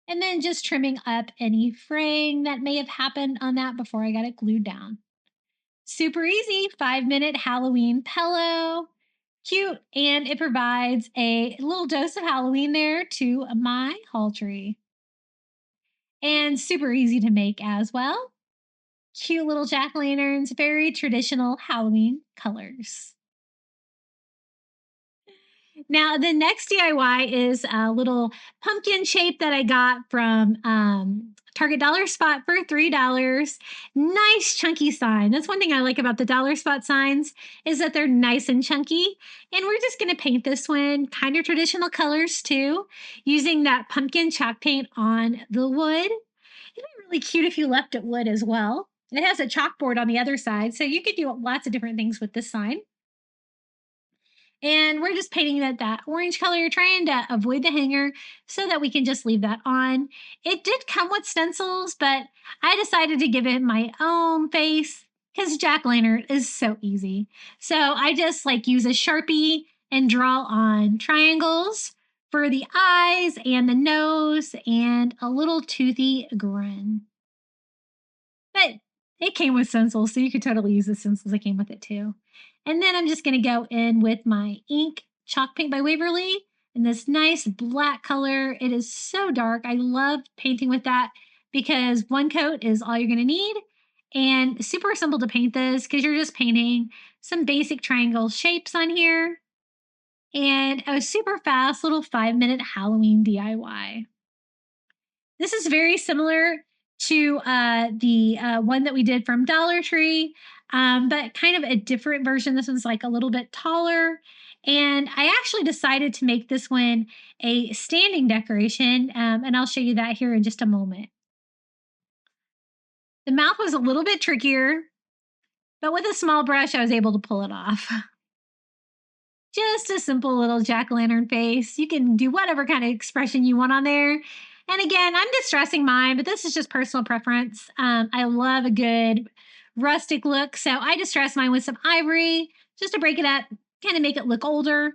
And then just trimming up any fraying that may have happened on that before I got it glued down. Super easy, 5-minute Halloween pillow. Cute, and it provides a little dose of Halloween there to my hall tree. And super easy to make as well. Cute little jack-o'-lanterns, very traditional Halloween colors. Now, the next DIY is a little pumpkin shape that I got from Target Dollar Spot for $3. Nice chunky sign. That's one thing I like about the Dollar Spot signs is that they're nice and chunky. And we're just going to paint this one kind of traditional colors too, using that pumpkin chalk paint on the wood. It'd be really cute if you left it wood as well. It has a chalkboard on the other side, so you could do lots of different things with this sign. And we're just painting that orange color, trying to avoid the hanger so that we can just leave that on. It did come with stencils, but I decided to give it my own face because jack-o'-lantern is so easy. So I just use a Sharpie and draw on triangles for the eyes and the nose and a little toothy grin. But it came with stencils, so you could totally use the stencils that came with it too. And then I'm just going to go in with my ink chalk paint by Waverly in this nice black color. It is so dark. I love painting with that because one coat is all you're going to need. And super simple to paint this because you're just painting some basic triangle shapes on here. And a super fast little 5-minute Halloween DIY. This is very similar to the one that we did from Dollar Tree, but kind of a different version. This one's a little bit taller. And I actually decided to make this one a standing decoration, and I'll show you that here in just a moment. The mouth was a little bit trickier, but with a small brush, I was able to pull it off. Just a simple little jack-o'-lantern face. You can do whatever kind of expression you want on there. And again, I'm distressing mine, but this is just personal preference. I love a good rustic look, so I distress mine with some ivory just to break it up, kind of make it look older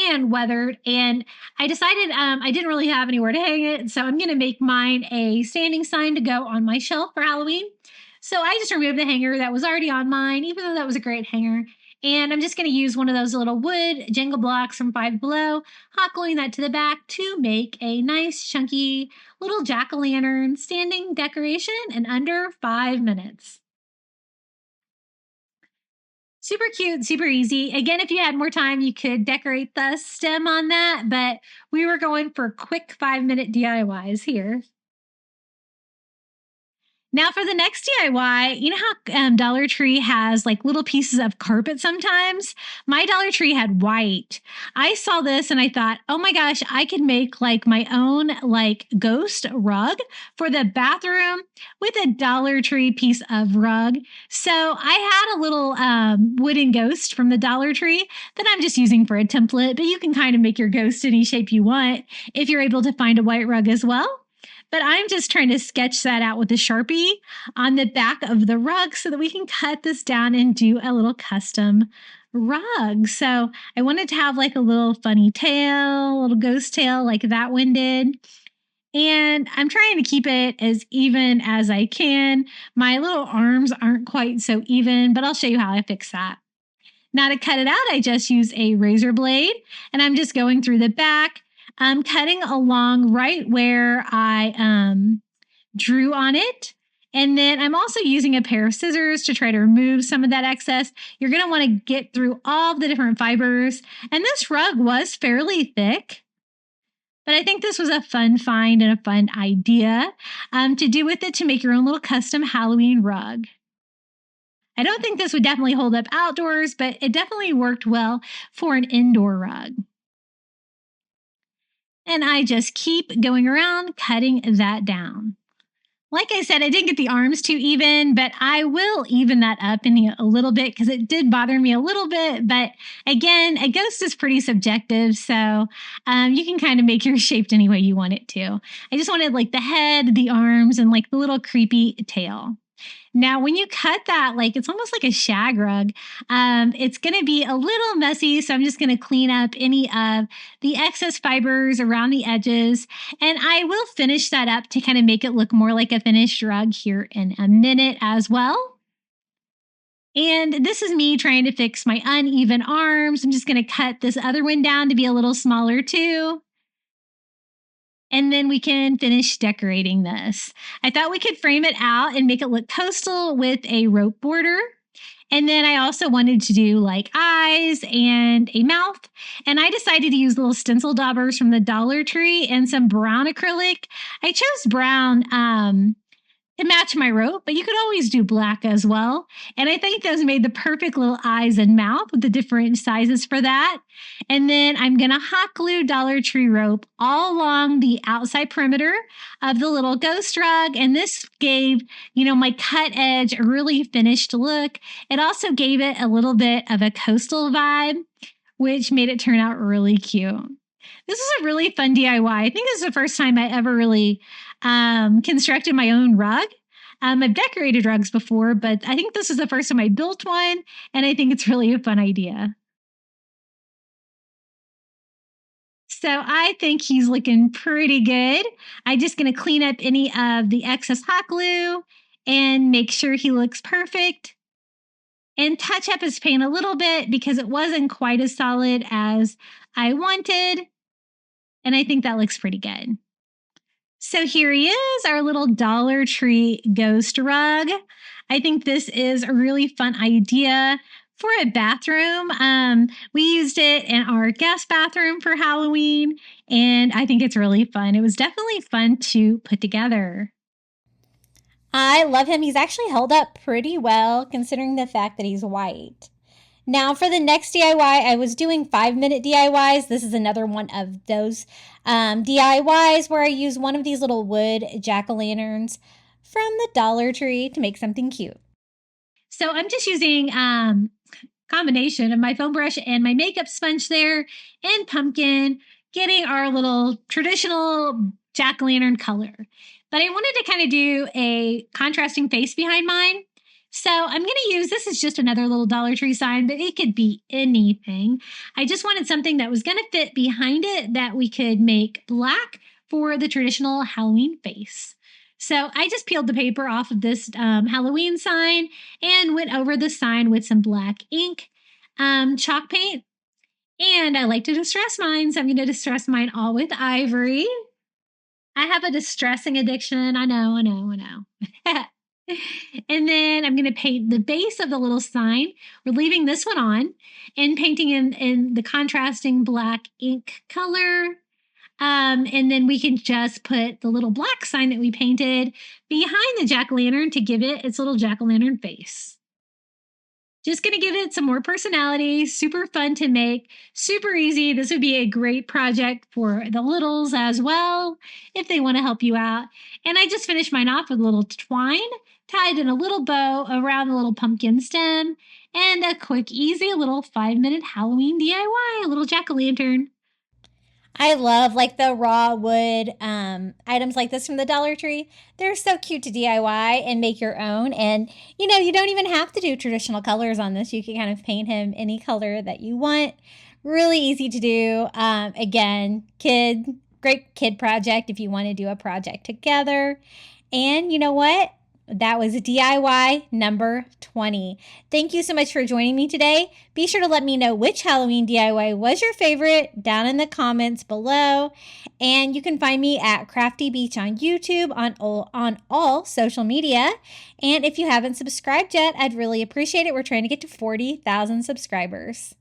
and weathered. And I decided I didn't really have anywhere to hang it, so I'm going to make mine a standing sign to go on my shelf for Halloween. So I just removed the hanger that was already on mine, even though that was a great hanger. And I'm just going to use one of those little wood Jenga blocks from Five Below, hot gluing that to the back to make a nice chunky little jack-o'-lantern standing decoration in under 5 minutes. Super cute, super easy. Again, if you had more time, you could decorate the stem on that, but we were going for quick 5-minute DIYs here. Now for the next DIY, you know how Dollar Tree has little pieces of carpet sometimes? My Dollar Tree had white. I saw this and I thought, oh my gosh, I could make my own ghost rug for the bathroom with a Dollar Tree piece of rug. So I had a little wooden ghost from the Dollar Tree that I'm just using for a template, but you can kind of make your ghost any shape you want if you're able to find a white rug as well. but I'm just trying to sketch that out with a Sharpie on the back of the rug so that we can cut this down and do a little custom rug. So I wanted to have like a little funny tail, a little ghost tail like that one did. And I'm trying to keep it as even as I can. My little arms aren't quite so even, but I'll show you how I fix that. Now to cut it out, I just use a razor blade and I'm just going through the back. I'm cutting along right where I drew on it. And then I'm also using a pair of scissors to try to remove some of that excess. You're going to want to get through all the different fibers. And this rug was fairly thick, but I think this was a fun find and a fun idea to do with it to make your own little custom Halloween rug. I don't think this would definitely hold up outdoors, but it definitely worked well for an indoor rug. And I just keep going around cutting that down. Like I said, I didn't get the arms too even, but I will even that up in a little bit because it did bother me a little bit. But again, a ghost is pretty subjective, so you can kind of make yours shaped any way you want it to. I just wanted like the head, the arms, and like the little creepy tail. Now, when you cut that, like it's almost like a shag rug, it's going to be a little messy. So I'm just going to clean up any of the excess fibers around the edges. And I will finish that up to kind of make it look more like a finished rug here in a minute as well. And this is me trying to fix my uneven arms. I'm just going to cut this other one down to be a little smaller too. And then we can finish decorating this. I thought we could frame it out and make it look coastal with a rope border. And then I also wanted to do like eyes and a mouth. And I decided to use little stencil daubers from the Dollar Tree and some brown acrylic. I chose brown to match my rope, but you could always do black as well. And I think those made the perfect little eyes and mouth with the different sizes for that. And then I'm going to hot glue Dollar Tree rope all along the outside perimeter of the little ghost rug. And this gave, my cut edge a really finished look. It also gave it a little bit of a coastal vibe, which made it turn out really cute. This is a really fun DIY. I think this is the first time I ever really constructed my own rug. I've decorated rugs before, but I think this is the first time I built one, and I think it's really a fun idea. So I think he's looking pretty good. I'm just going to clean up any of the excess hot glue and make sure he looks perfect. And touch up his paint a little bit because it wasn't quite as solid as I wanted. And I think that looks pretty good. So here he is, our little Dollar Tree ghost rug. I think this is a really fun idea for a bathroom. We used it in our guest bathroom for Halloween, and I think it's really fun. It was definitely fun to put together. I love him. He's actually held up pretty well considering the fact that he's white. Now for the next DIY, I was doing 5-minute DIYs. This is another one of those DIYs where I use one of these little wood jack-o'-lanterns from the Dollar Tree to make something cute. So I'm just using combination of my foam brush and my makeup sponge there and pumpkin, getting our little traditional jack-o'-lantern color. But I wanted to kind of do a contrasting face behind mine. So I'm going to use, this is just another little Dollar Tree sign, but it could be anything. I just wanted something that was going to fit behind it that we could make black for the traditional Halloween face. So I just peeled the paper off of this Halloween sign and went over the sign with some black ink, chalk paint. And I like to distress mine, so I'm going to distress mine all with ivory. I have a distressing addiction. I know. And then I'm going to paint the base of the little sign. We're leaving this one on and painting in the contrasting black ink color. And then we can just put the little black sign that we painted behind the jack-o'-lantern to give it its little jack-o'-lantern face. Just going to give it some more personality, super fun to make, super easy. This would be a great project for the littles as well, if they want to help you out. And I just finished mine off with a little twine, tied in a little bow around the little pumpkin stem, and a quick, easy little 5-minute Halloween DIY, a little jack-o'-lantern. I love like the raw wood items like this from the Dollar Tree. They're so cute to DIY and make your own. And, you know, you don't even have to do traditional colors on this. You can kind of paint him any color that you want. Really easy to do. Again, great kid project if you want to do a project together. And you know what? That was DIY number 20. Thank you so much for joining me today. Be sure to let me know which Halloween DIY was your favorite down in the comments below. And you can find me at Crafty Beach on YouTube, on all social media. And if you haven't subscribed yet, I'd really appreciate it. We're trying to get to 40,000 subscribers.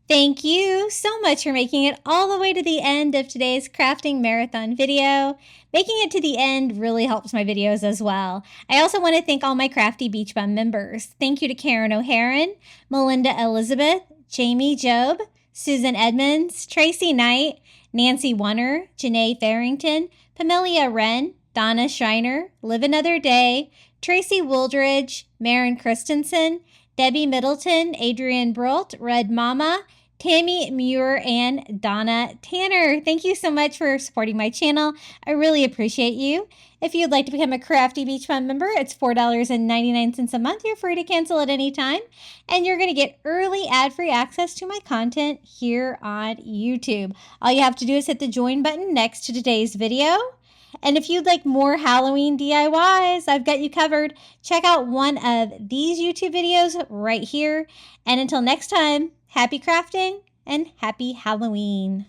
Thank you so much for making it all the way to the end of today's crafting marathon video. Making it to the end really helps my videos as well. I also want to thank all my Crafty Beach Bum members. Thank you to Karen O'Haron, Melinda Elizabeth, Jamie Job, Susan Edmonds, Tracy Knight, Nancy Wunner, Janae Farrington, Pamelia Wren, Donna Shiner, Live Another Day, Tracy Wooldridge, Maren Christensen, Debbie Middleton, Adrienne Brolt, Red Mama, Tammy Muir, and Donna Tanner. Thank you so much for supporting my channel. I really appreciate you. If you'd like to become a Crafty Beach Bum member, it's $4.99 a month. You're free to cancel at any time. And you're going to get early ad-free access to my content here on YouTube. All you have to do is hit the join button next to today's video. And if you'd like more Halloween DIYs, I've got you covered. Check out one of these YouTube videos right here. And until next time, happy crafting and happy Halloween.